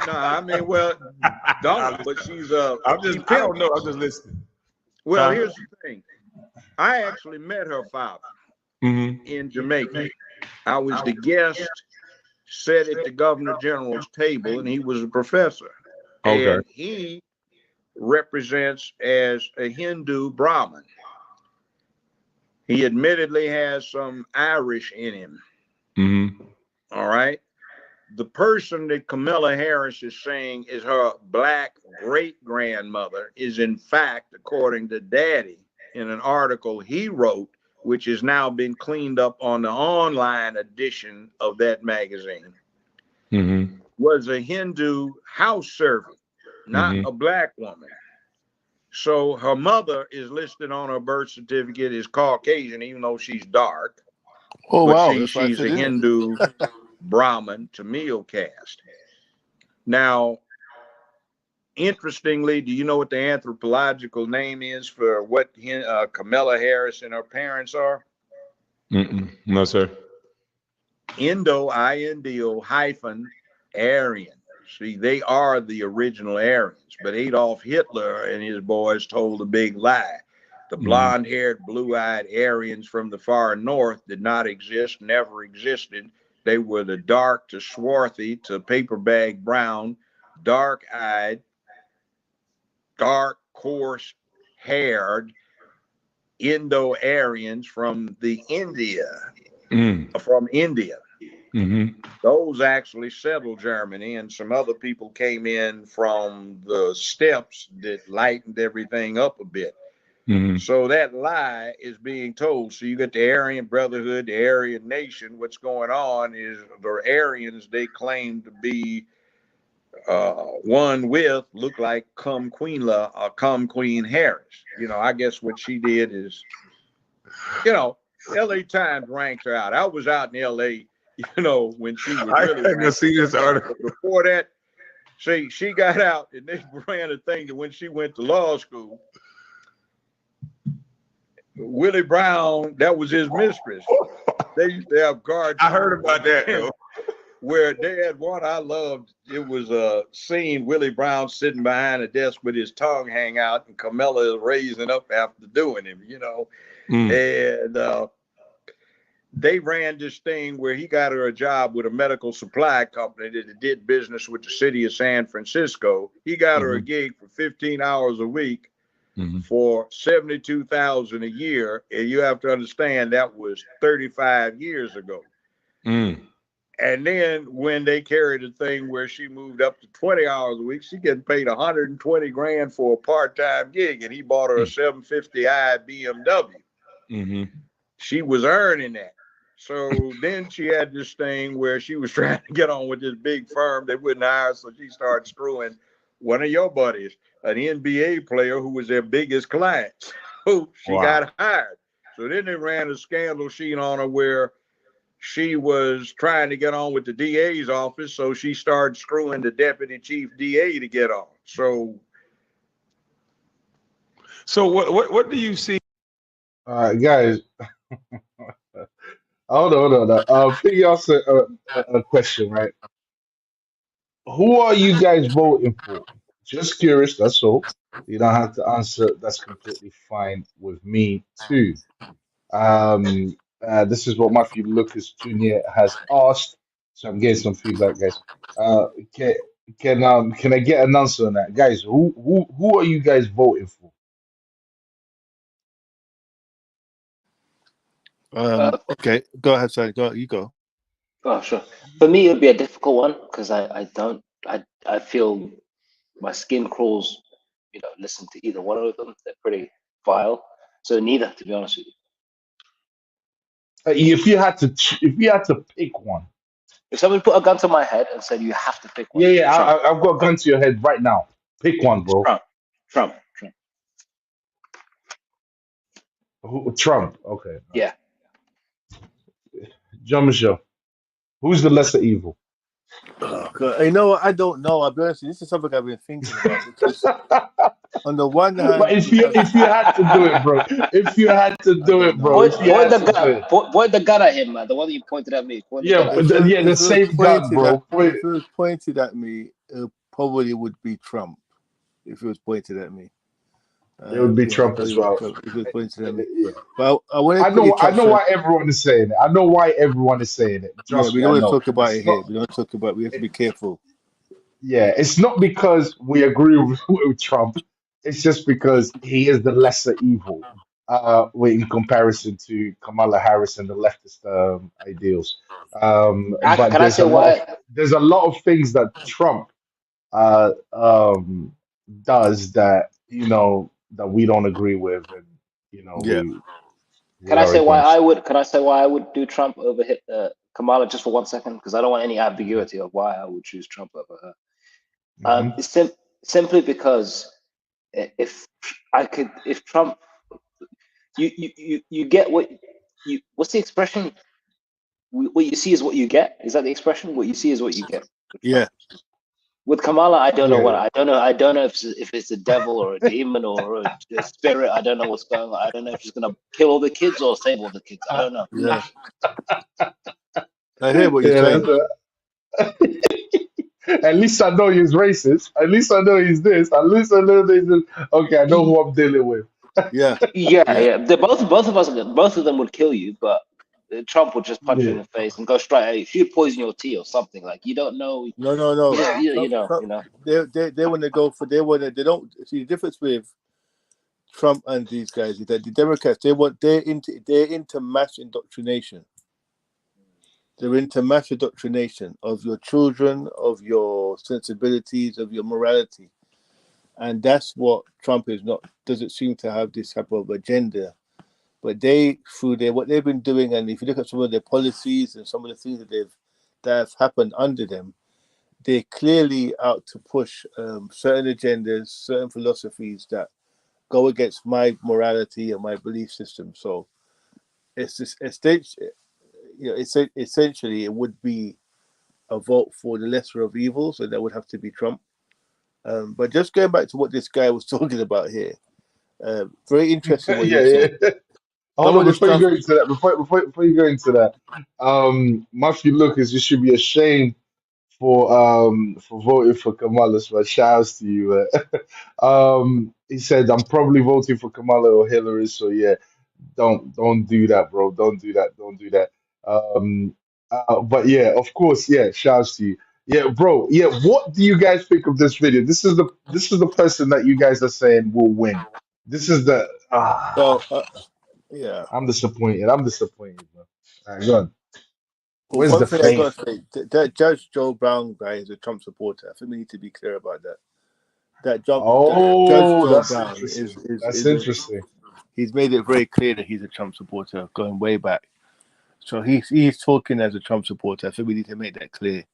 No, I mean, well, don't, but she's I don't know. I'm just listening. Well, here's the thing. I actually met her father in Jamaica. I was the guest, sat at the governor general's table, and he was a professor. Okay. And he represents as a Hindu Brahmin. He admittedly has some Irish in him. All right. the person that Kamala Harris is saying is her black great grandmother is, in fact, according to Daddy, in an article he wrote, which has now been cleaned up on the online edition of that magazine, was a Hindu house servant, not a black woman. So her mother is listed on her birth certificate as Caucasian, even though she's dark. Oh, But wow. she's a Hindu Brahmin Tamil caste. Now, interestingly, do you know what the anthropological name is for what Kamala Harris and her parents are? No, sir. Indo, I-N-D-O hyphen Aryan. See, they are the original Aryans, but Adolf Hitler and his boys told a big lie. The blonde-haired, blue-eyed Aryans from the far north did not exist, never existed. They were the dark to swarthy to paper bag brown, dark-eyed, dark, coarse-haired Indo-Aryans from India. Those actually settled Germany, and some other people came in from the steppes that lightened everything up a bit. So that lie is being told. So you get the Aryan Brotherhood, the Aryan Nation. What's going on is the Aryans they claim to be one with look like Queen Harris. You know, I guess what she did is, you know, LA Times ranked her out. I was out in LA, you know, when she was really I can see this article. Before that, see, she got out and they ran a thing that when she went to law school, Willie Brown, that was his mistress. They used to have guards. I heard about that, though. Where they had one I loved. It was a scene, Willie Brown sitting behind a desk with his tongue hang out, and Kamala is raising up after doing him, you know. And they ran this thing where he got her a job with a medical supply company that did business with the city of San Francisco. He got her a gig for 15 hours a week for $72,000 a year. And you have to understand that was 35 years ago. And then when they carried a thing where she moved up to 20 hours a week, she getting paid $120,000 for a part-time gig, and he bought her a 750i BMW. She was earning that. So then she had this thing where she was trying to get on with this big firm. They wouldn't hire her, so she started screwing one of your buddies, an NBA player who was their biggest client. So she got hired. So then they ran a scandal sheet on her where she was trying to get on with the DA's office, so she started screwing the deputy chief DA to get on. So what do you see? All right, guys. Hold on. Piggy asked a question, right? Who are you guys voting for? Just curious, that's all. You don't have to answer. That's completely fine with me too. This is what Matthew Lucas Jr. has asked, so I'm getting some feedback, guys. Can I get an answer on that, guys? Who are you guys voting for? Okay, go ahead, sorry. You go. Oh, sure. For me, it would be a difficult one because I feel my skin crawls, you know, listen to either one of them. They're pretty vile. So neither, to be honest with you. If you had to pick one. If someone put a gun to my head and said you have to pick one. Yeah, Trump. I've got a gun to your head right now. Pick one, bro. Trump. Trump. Okay. Yeah. John Michelle. Who's the lesser evil? Oh, God. You know what? I don't know. I'll be honest with you. This is something I've been thinking about. Because on the one hand, but if you had to do it, bro. If you had to do it, bro. Point the gun at him, man. The one that you pointed at me. The same gun, bro. If it was pointed at me, it probably would be Trump. If it was pointed at me. It would be Trump as well. If it was pointed at me. But I know why everyone is saying it. I know why everyone is saying it. We don't want to talk about it here. We don't talk about. We have to be careful. Yeah, it's not because we agree with Trump. It's just because he is the lesser evil. in comparison to Kamala Harris and the leftist ideals. But Can I say why? there's a lot of things that Trump uh, um, does that that we don't agree with, and Yeah. we are against. Can I say why I would do Trump over Kamala just for 1 second? Because I don't want any ambiguity of why I would choose Trump over her. Hmm. It's simply because if Trump, you get what's the expression? What you see is what you get. Is that the expression? What you see is what you get. With Trump. Yeah. With Kamala, I don't know Yeah. what I don't know if it's a devil or a demon or a spirit. I don't know what's going on. I don't know if she's gonna kill all the kids or save all the kids. I don't know. Yeah. I hear what you're Yeah, saying. at least I know he's racist. At least I know he's this. At least I know this. Okay, I know who I'm dealing with. Yeah. Yeah, Yeah. yeah. They both of them would kill you, but Trump would just punch you in Yeah. the face and go straight at you. She'd poison your tea or something. Like you don't know. No. You Trump, know. Trump, You know. they want to go for they don't see the difference with Trump and these guys is that the Democrats they're into mass indoctrination. They're into mass indoctrination of your children, of your sensibilities, of your morality, and that's what Trump is not. Doesn't seem to have this type of agenda. But they, through what they've been doing, and if you look at some of their policies and some of the things that have happened under them, they're clearly out to push certain agendas, certain philosophies that go against my morality and my belief system. So it's just essentially it would be a vote for the lesser of evils, and that would have to be Trump. But just going back to what this guy was talking about here, very interesting what he Yeah, was saying. yeah. Hold Some on, of the before you stuff, go into that, before you go into that, Matthew Lucas, you should be ashamed for voting for Kamala. So shout outs to you. He said, "I'm probably voting for Kamala or Hillary." So yeah, don't do that, bro. Don't do that. Don't do that. Um, but yeah, of course, yeah. Shouts to you. Yeah, bro. Yeah, what do you guys think of this video? This is the person that you guys are saying will win. This is the so yeah. I'm disappointed. I'm disappointed, bro. All right, go on. Well, Where's one the thing I faith? gotta say, that Judge Joe Brown guy is a Trump supporter. I think we need to be clear about that. Judge Oh, Joe that's Brown interesting. That's is a interesting. he's made it very clear that he's a Trump supporter going way back. So he's talking as a Trump supporter. I think we need to make that clear.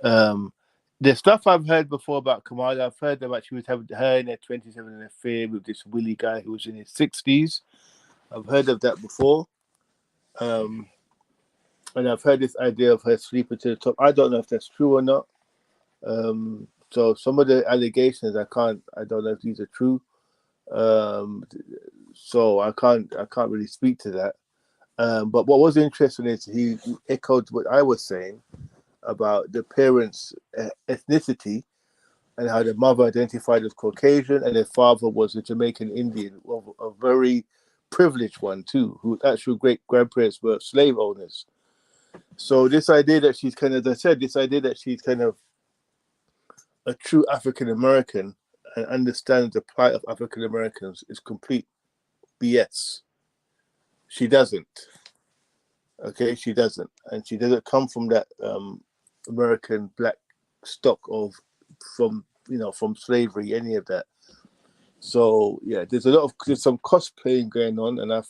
Um, the stuff I've heard before about Kamala, I've heard about she was having her in her 27 affair with this Willie guy who was in his 60s. I've heard of that before. And I've heard this idea of her sleeping to the top. I don't know if that's true or not. So some of the allegations I don't know if these are true. So I can't really speak to that. But what was interesting is he echoed what I was saying about the parents' ethnicity and how the mother identified as Caucasian and the father was a Jamaican Indian, a very privileged one too, whose actual great grandparents were slave owners. So this idea that she's kind of, as I said, this idea that she's kind of a true African American and understands the plight of African Americans is complete BS. She doesn't. Okay, she doesn't, and she doesn't come from that American black stock of from slavery, any of that. So yeah, there's some cosplaying going on, and I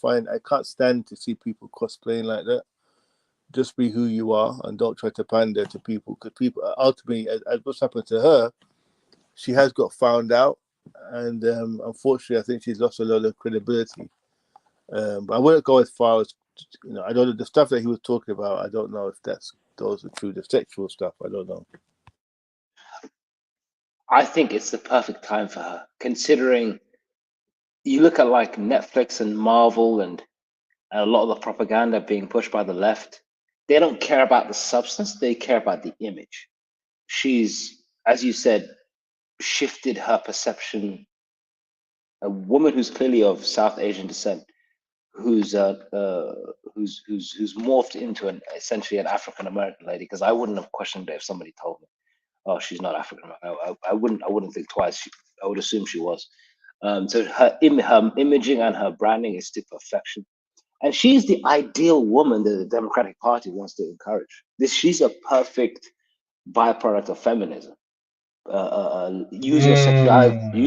can't stand to see people cosplaying like that. Just be who you are, and don't try to pander to people, because people ultimately, as what's happened to her, she has got found out, and unfortunately, I think she's lost a lot of credibility. But I wouldn't go as far as, I don't know the stuff that he was talking about. I don't know if those are true. The sexual stuff, I don't know. I think it's the perfect time for her, considering you look at like Netflix and Marvel and a lot of the propaganda being pushed by the left. They don't care about the substance; they care about the image. She's, as you said, shifted her perception. A woman who's clearly of South Asian descent, who's morphed into essentially an African American lady. Because I wouldn't have questioned it if somebody told me, "Oh, she's not African." I wouldn't think twice. I would assume she was. So her imaging and her branding is to perfection. And she's the ideal woman that the Democratic Party wants to encourage. She's a perfect byproduct of feminism. Use your sexuality, Mm,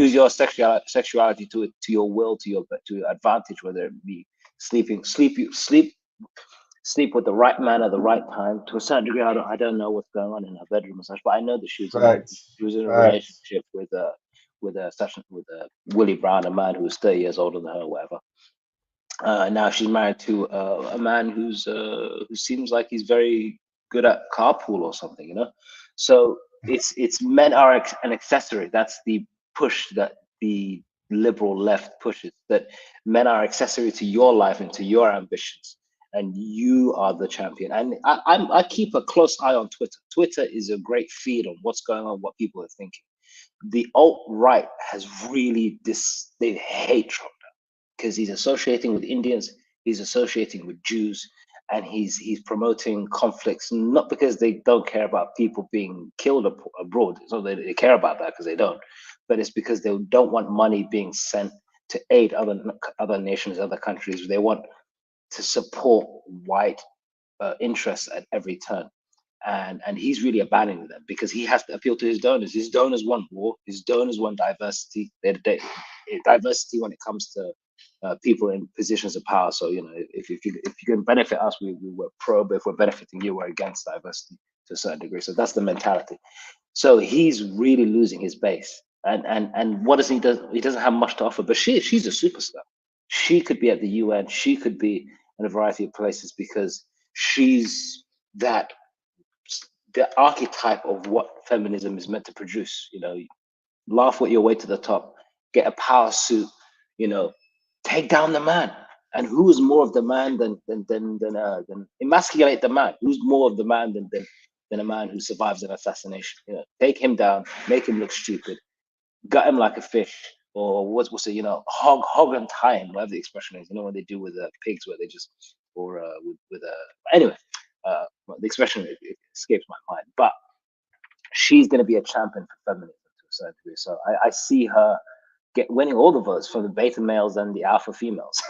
sexuality to your will, to your advantage, whether it be sleep with the right man at the right time. To a certain degree, I don't know what's going on in her bedroom and such, but I know that facts, she was in a facts. relationship with Willie Brown, a man who was 30 years older than her, or whatever. Now she's married to a man who seems like he's very good at carpool or something, you know. So it's men are an accessory. That's the push that the liberal left pushes. That men are accessory to your life and to your ambitions, and you are the champion. And I keep a close eye on Twitter. Twitter is a great feed on what's going on, what people are thinking. The alt right has really they hate Trump because he's associating with Indians, he's associating with Jews, and he's promoting conflicts, not because they don't care about people being killed abroad. So they care about that because they don't, but it's because they don't want money being sent to aid other nations, other countries. They want to support white interests at every turn. And he's really abandoning them because he has to appeal to his donors. His donors want war. His donors want diversity. Diversity when it comes to people in positions of power. So you know, if you can benefit us, we were pro. But if we're benefiting you, we're against diversity to a certain degree. So that's the mentality. So he's really losing his base. And what does he do? He doesn't have much to offer. But she's a superstar. She could be at the UN. She could be in a variety of places because she's that the archetype of what feminism is meant to produce. You know, laugh with your way to the top, get a power suit, you know, take down the man. And who is more of the man than emasculate the man? Who's more of the man than a man who survives an assassination? You know, take him down, make him look stupid, gut him like a fish, or what's it? You know, hog and tie him, whatever the expression is. You know what they do with pigs, where they just or with anyway. The expression it escapes my mind, but she's going to be a champion for feminism to a certain degree. So I see her winning all the votes from the beta males and the alpha females.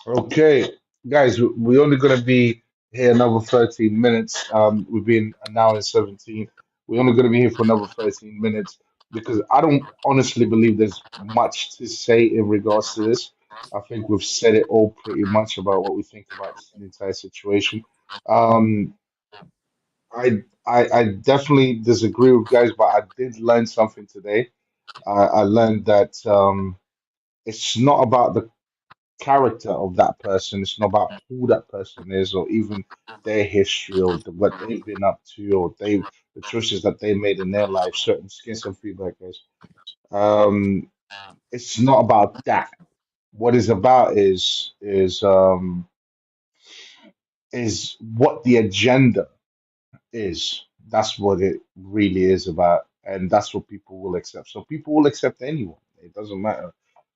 Okay, guys, we're only gonna be here another 13 minutes. We've been an hour and 17. We're only gonna be here for another 13 minutes because I don't honestly believe there's much to say in regards to this. I think we've said it all pretty much about what we think about the entire situation. Um, I definitely disagree with guys, but I did learn something today. I learned that it's not about the character of that person. It's not about who that person is, or even their history, or what they've been up to, or the choices that they made in their life. Certain get some feedback, guys. Um, it's not about that. What it's about is what the agenda is. That's what it really is about, and that's what people will accept. So people will accept anyone. It doesn't matter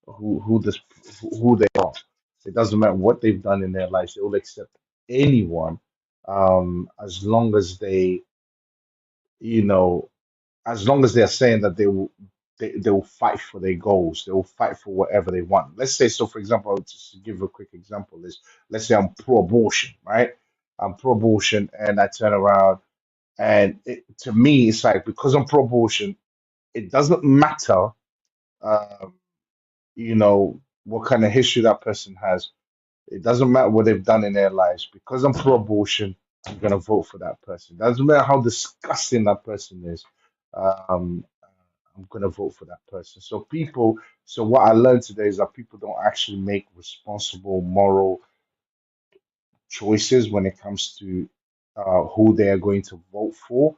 who they are. It doesn't matter what they've done in their lives. They will accept anyone, as long as you know, as long as they're saying that they will fight for their goals. They will fight for whatever they want. Let's say, so for example, I'll just give a quick example is, let's say I'm pro-abortion, right? I'm pro-abortion, and I turn around, and to me, it's like, because I'm pro-abortion, it doesn't matter, um, what kind of history that person has. It doesn't matter what they've done in their lives. Because I'm pro-abortion, I'm gonna vote for that person. Doesn't matter how disgusting that person is. Um, I'm gonna vote for that person. So what I learned today is that people don't actually make responsible, moral choices when it comes to who they are going to vote for.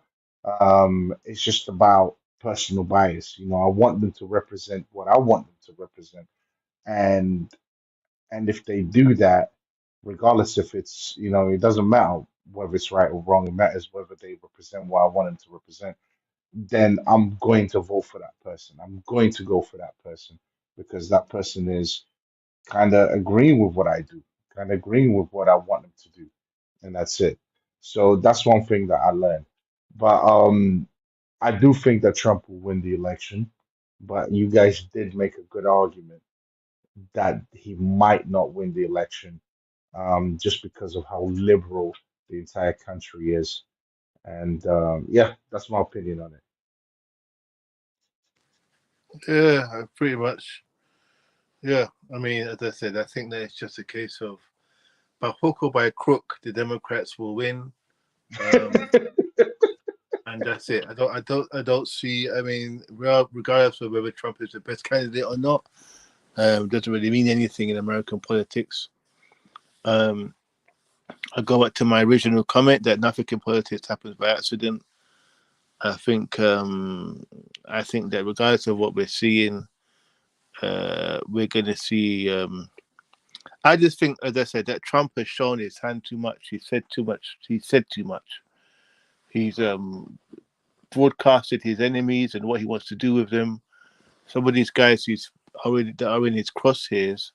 It's just about personal bias. I want them to represent what I want them to represent, and if they do that, regardless if it's, it doesn't matter whether it's right or wrong. It matters whether they represent what I want them to represent. Then I'm going to vote for that person. I'm going to go for that person because that person is kind of agreeing with what I do, kind of agreeing with what I want them to do, and that's it. So that's one thing that I learned. But I do think that Trump will win the election. but you guys did make a good argument that he might not win the election, just because of how liberal the entire country is. And yeah, that's my opinion on it. Yeah, pretty much. Yeah, I mean, as I said, I think that it's just a case of by hook or by crook, the Democrats will win, and that's it. I don't see. I mean, regardless of whether Trump is the best candidate or not, doesn't really mean anything in American politics. I go back to my original comment that nothing in politics happens by accident. I think that regardless of what we're seeing, we're going to see. I just think, as I said, that Trump has shown his hand too much. He said too much. He's broadcasted his enemies and what he wants to do with them. Some of these guys that are in his crosshairs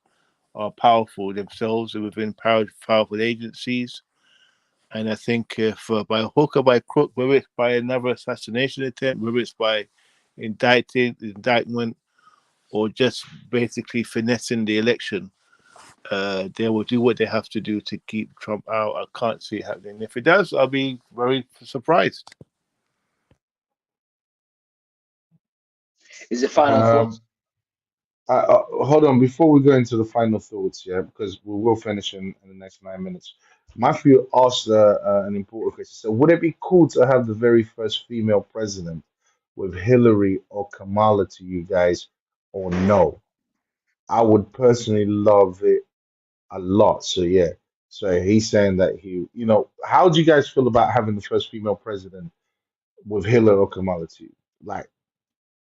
are powerful themselves and within powerful agencies. And I think if by hook or by crook, whether it's by another assassination attempt, whether it's by indictment, or just basically finessing the election, they will do what they have to do to keep Trump out. I can't see it happening. If it does, I'll be very surprised. Is it final thoughts? Hold on, before we go into the final thoughts, yeah, because we will finish in the next 9 minutes. Matthew asked an important question. So, would it be cool to have the very first female president with Hillary or Kamala to you guys, or no? I would personally love it a lot. So, yeah. So, he's saying that how do you guys feel about having the first female president with Hillary or Kamala to you? Like,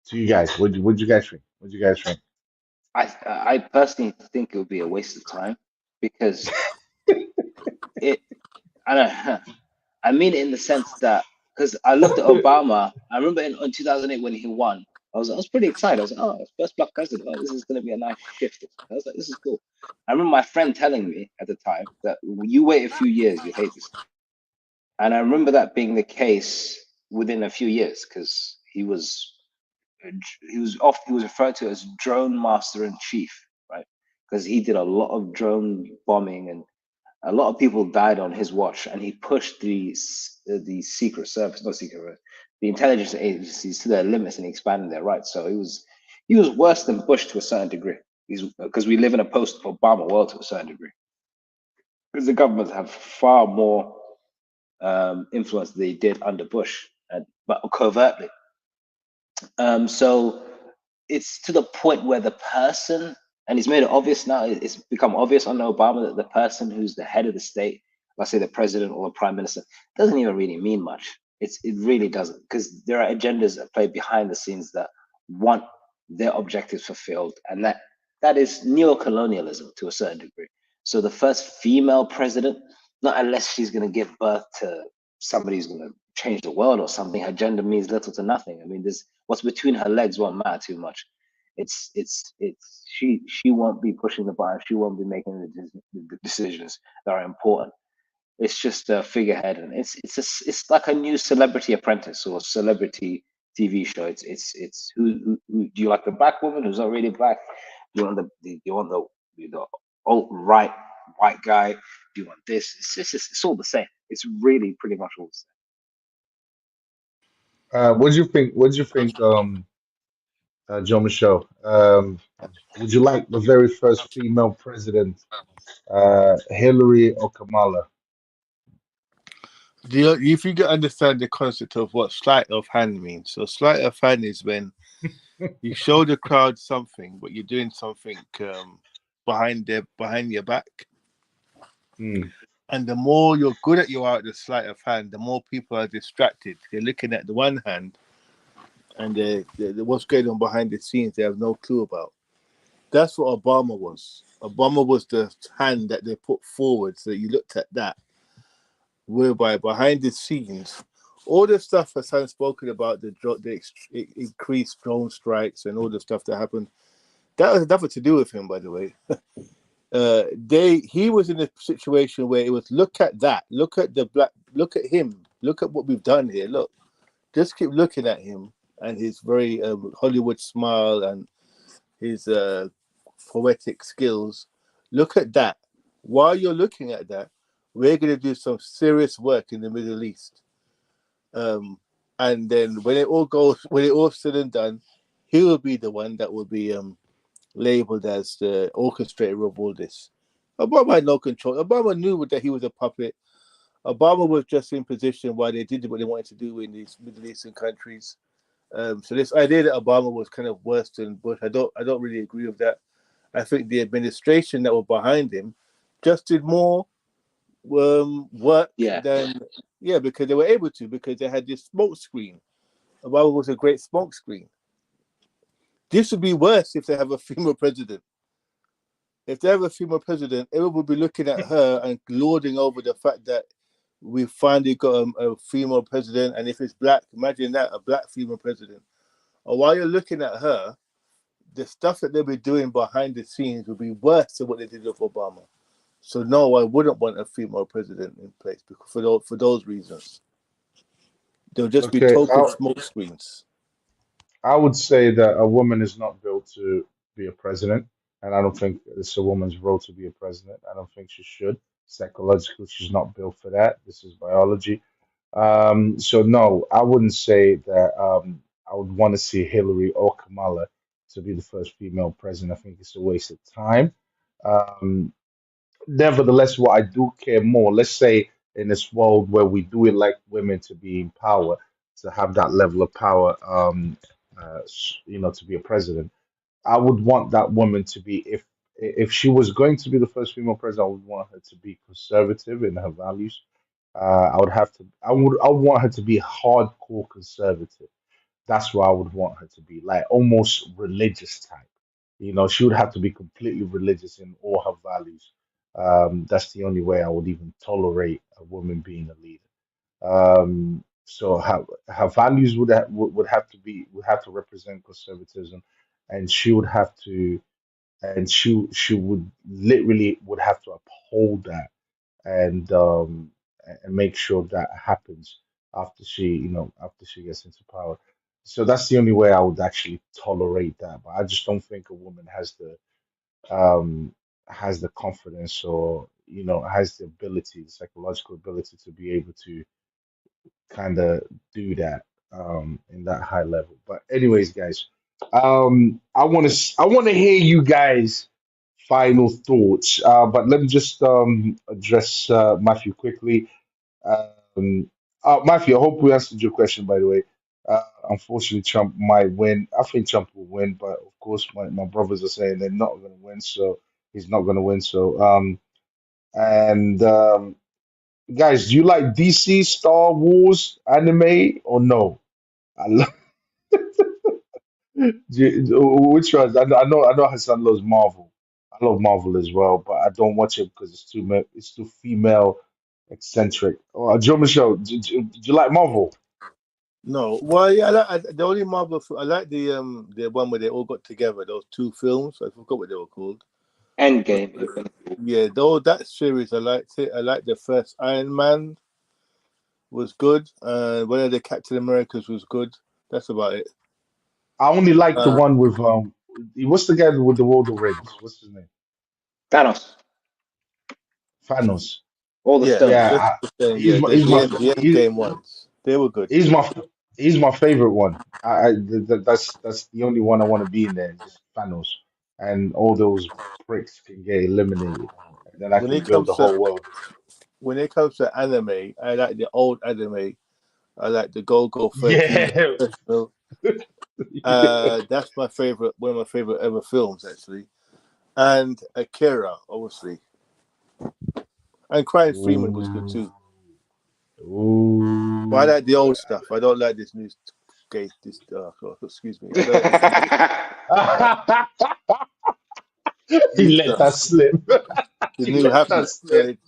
to you guys, what you guys think? What do you guys think? I personally think it would be a waste of time because it. I mean it in the sense that because I looked at Obama. I remember in 2008 when he won, I was pretty excited. I was like, oh, first black president. Oh, this is going to be a nice shift. I was like, this is cool. I remember my friend telling me at the time that you wait a few years, you hate this. And I remember that being the case within a few years because he was referred to as drone master in chief, right? Because he did a lot of drone bombing and a lot of people died on his watch, and he pushed the secret service, not secret, the intelligence agencies to their limits and expanded their rights. So he was worse than Bush to a certain degree. Because we live in a post-Obama world to a certain degree. Because the governments have far more influence than they did under Bush, but covertly. So it's to the point where the person, and it's made it obvious now, it's become obvious under Obama that the person who's the head of the state, let's say the president or the prime minister, doesn't even really mean much. It really doesn't, because there are agendas at play behind the scenes that want their objectives fulfilled, and that is neo-colonialism to a certain degree. So the first female president, not unless she's going to give birth to somebody who's going to change the world or something, her gender means little to nothing. I mean, what's between her legs won't matter too much. She won't be pushing the button. She won't be making the decisions that are important. It's just a figurehead, and it's like a new Celebrity Apprentice or celebrity TV show. It's who do you like, the black woman who's not really black? Do you want the alt-right white guy? Do you want this? It's all the same. It's really pretty much all the same. What do you think? What do you think, John Michelle? Would you like the very first female president, Hillary or Kamala? If you can understand the concept of what sleight of hand means, so sleight of hand is when you show the crowd something, but you're doing something behind your back. Mm. And the more you're good at your art, the sleight of hand, the more people are distracted. They're looking at the one hand, and what's going on behind the scenes, they have no clue about. That's what Obama was. Obama was the hand that they put forward, so you looked at that. Whereby behind the scenes, all the stuff Hassan spoken about, the increased drone strikes and all the stuff that happened, that has nothing to do with him, by the way. He was in a situation where it was, look at that, look at him, look at what we've done here. Look, just keep looking at him, and his very Hollywood smile and his poetic skills. Look at that. While you're looking at that, we're going to do some serious work in the Middle East. And then when it all said and done, he will be the one that will be labeled as the orchestrator of all this. Obama had no control. Obama knew that he was a puppet. Obama was just in position while they did what they wanted to do in these Middle Eastern countries. So this idea that Obama was kind of worse than Bush, I don't really agree with that. I think the administration that were behind him just did more work than because they were able to, because they had this smoke screen. Obama was a great smoke screen. This would be worse if they have a female president. If they have a female president, everyone would be looking at her and lording over the fact that we finally got a female president. And if it's black, imagine that, a black female president. And while you're looking at her, the stuff that they'll be doing behind the scenes will be worse than what they did with Obama. So no, I wouldn't want a female president in place for those reasons. They'll just be total smoke screens. I would say that a woman is not built to be a president, and I don't think it's a woman's role to be a president. I don't think she should. Psychologically, she's not built for that. This is biology. So no, I wouldn't say that I would want to see Hillary or Kamala to be the first female president. I think it's a waste of time. Um, Nevertheless, what I do care more, let's say in this world where we do elect women to be in power, to have that level of power, to be a president, I would want that woman to be, if she was going to be the first female president, I would want her to be conservative in her values. I would want her to be hardcore conservative. That's what I would want her to be, like almost religious type. She would have to be completely religious in all her values. That's the only way I would even tolerate a woman being a leader. So her values would have to represent conservatism, and she would literally would have to uphold that and make sure that happens after she gets into power. So that's the only way I would actually tolerate that. But I just don't think a woman has the confidence, or has the ability, the psychological ability to be able to kind of do that in that high level. But anyways, guys, I want to hear you guys final thoughts. But let me just address Matthew quickly. Um, Matthew, I hope we answered your question, by the way. Unfortunately, Trump might win. I think Trump will win, but of course, my brothers are saying they're not going to win, so he's not going to win. So, and guys, do you like DC, Star Wars, anime, or no? I love, which ones? I know Hassan loves Marvel. I love Marvel as well, but I don't watch it because it's too female eccentric. Oh, Joe Michelle, do you like Marvel? No, well, yeah, the only Marvel. I like the one where they all got together. Those two films. I forgot what they were called. Endgame. Yeah, though that series, I liked it. I liked the first Iron Man was good. One of the Captain Americas was good. That's about it. I only like the Uh, one with what's the guy with the World of Rings? What's his name? Thanos. Thanos. All the yeah, stones. Yeah, just saying, he's yeah, my the end he, game ones. They were good. he's my he's my favorite one. That's the only one I want to be in there. Just Thanos, and all those pricks can get eliminated, and then I When can it build comes the to whole world. anime, I like the old anime. I like the Go 13 Yeah, Professional. yeah. That's my favorite. One of my favorite ever films, actually. And Akira, obviously. And Crying Freeman was good Ooh, too. But I ooh. like the old stuff. I don't like this new excuse me. I don't like this He new let that stuff. slip. The He new let happy, that slip.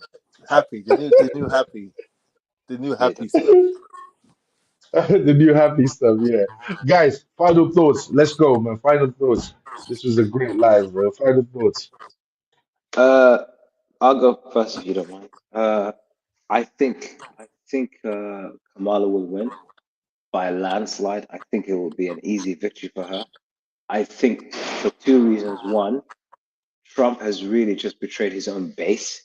the new Yeah. happy stuff. The new happy stuff, yeah. Guys, final thoughts. Let's go, man. Final thoughts. This was a great live, bro. Final thoughts. Uh, I'll go first if you don't mind. I think Kamala will win. by a landslide. I think it will be an easy victory for her. I think for two reasons. One, Trump has really just betrayed his own base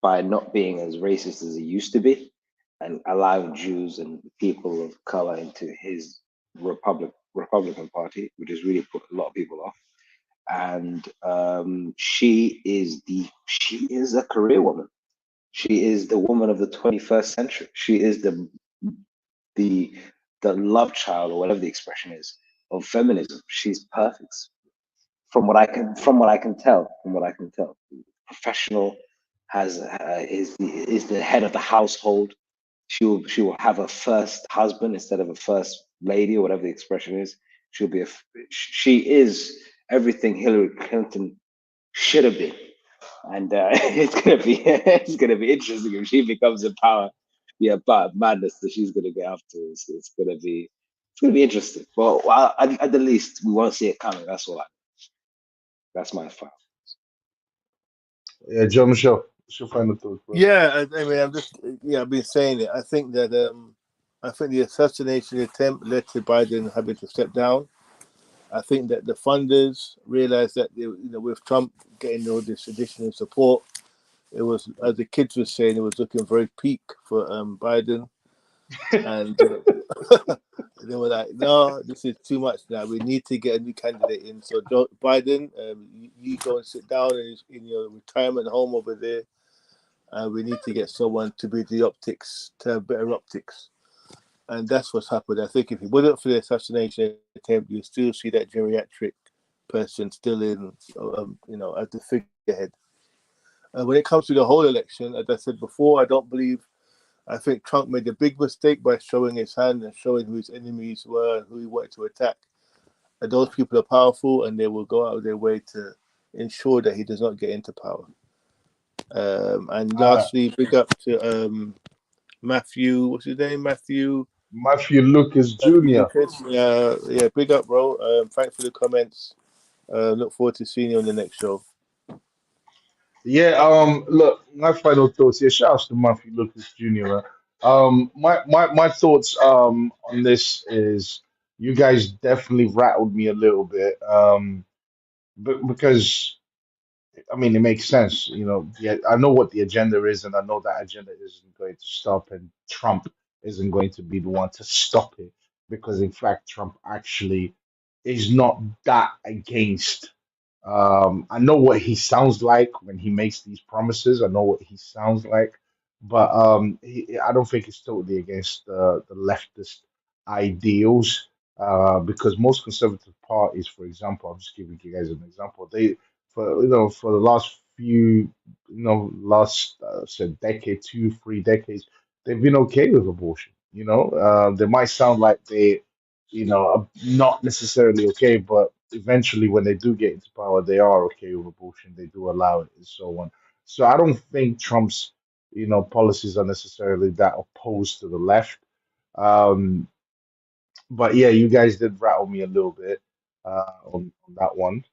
by not being as racist as he used to be and allowing Jews and people of color into his Republican Party, which has really put a lot of people off. And she is a career woman. She is the woman of the 21st century. She is the the love child, or whatever the expression is, of feminism. She's perfect from what I can tell. Professional, is the head of the household. She will have a first husband instead of a first lady, or whatever the expression is. She is everything Hillary Clinton should have been, and it's gonna be interesting if she becomes in power. Yeah, but madness that she's gonna get after it's gonna be interesting. Well, at the least we won't see it coming. That's my thought. Yeah, John Michelle, what's your final thoughts, bro? Yeah, I mean, I've been saying it. I think the assassination attempt led to Biden having to step down. I think that the funders realized that with Trump getting all this additional support, it was, as the kids were saying, it was looking very peak for Biden, and they were like, "No, this is too much now. We need to get a new candidate in." So Biden, you go and sit down in your retirement home over there. We need to get someone to be the optics, to have better optics. And that's what's happened. I think if it wasn't for the assassination attempt, you still see that geriatric person still in, at the figurehead. When it comes to the whole election, as I said before, I think Trump made a big mistake by showing his hand and showing who his enemies were and who he wanted to attack. And those people are powerful, and they will go out of their way to ensure that he does not get into power. And lastly, big up to Matthew. What's his name? Matthew Lucas Jr. Lucas. Yeah, big up, bro. Thanks for the comments. Look forward to seeing you on the next show. Yeah, look, my final thoughts here. Shout out to Matthew Lucas Jr. My thoughts on this is you guys definitely rattled me a little bit. But because I mean, it makes sense. Yeah, I know what the agenda is, and I know that agenda isn't going to stop, and Trump isn't going to be the one to stop it, because in fact, Trump actually is not that against. I know what he sounds like when he makes these promises. I know what he sounds like, but I don't think it's totally against the leftist ideals. Because most conservative parties, for example, I'm just giving you guys an example. For the last said decade, 2, 3 decades, they've been okay with abortion. They might sound like they are not necessarily okay, but eventually when they do get into power, they are okay with abortion. They do allow it and so on. So I don't think Trump's policies are necessarily that opposed to the left. Um, but yeah, you guys did rattle me a little bit on that one.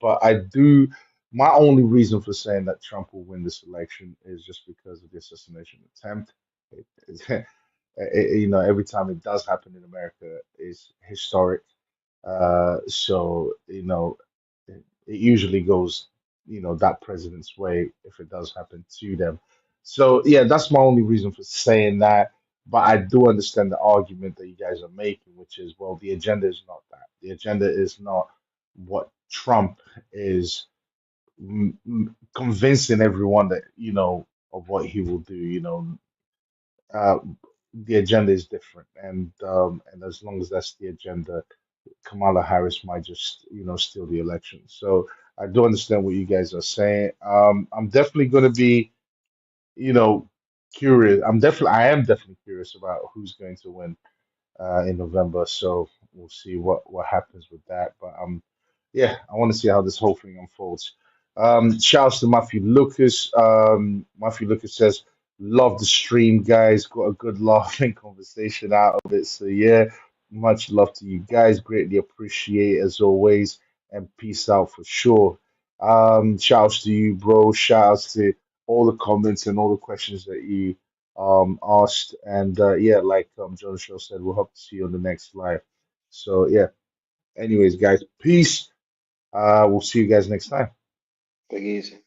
But I do. My only reason for saying that Trump will win this election is just because of the assassination attempt. Every time it does happen in America is historic. So it usually goes that president's way if it does happen to them. So yeah, that's my only reason for saying that. But I do understand the argument that you guys are making, which is, well, the agenda is not that. The agenda is not what Trump is convincing everyone that of what he will do. Uh, the agenda is different, and as long as that's the agenda, Kamala Harris might just, steal the election. So I do understand what you guys are saying. I'm definitely going to be, you know, curious. I am definitely curious about who's going to win in November. So we'll see what happens with that. But yeah, I want to see how this whole thing unfolds. Shouts to Matthew Lucas. Matthew Lucas says, "Love the stream, guys. Got a good laughing conversation out of it. So yeah, much love to you guys. Greatly appreciate it as always, and peace out for sure." Shouts to you, bro. Shouts to all the comments and all the questions that you asked. And yeah, like John Shaw said, we'll hope to see you on the next live. So yeah. Anyways, guys, peace. We'll see you guys next time. Take it easy.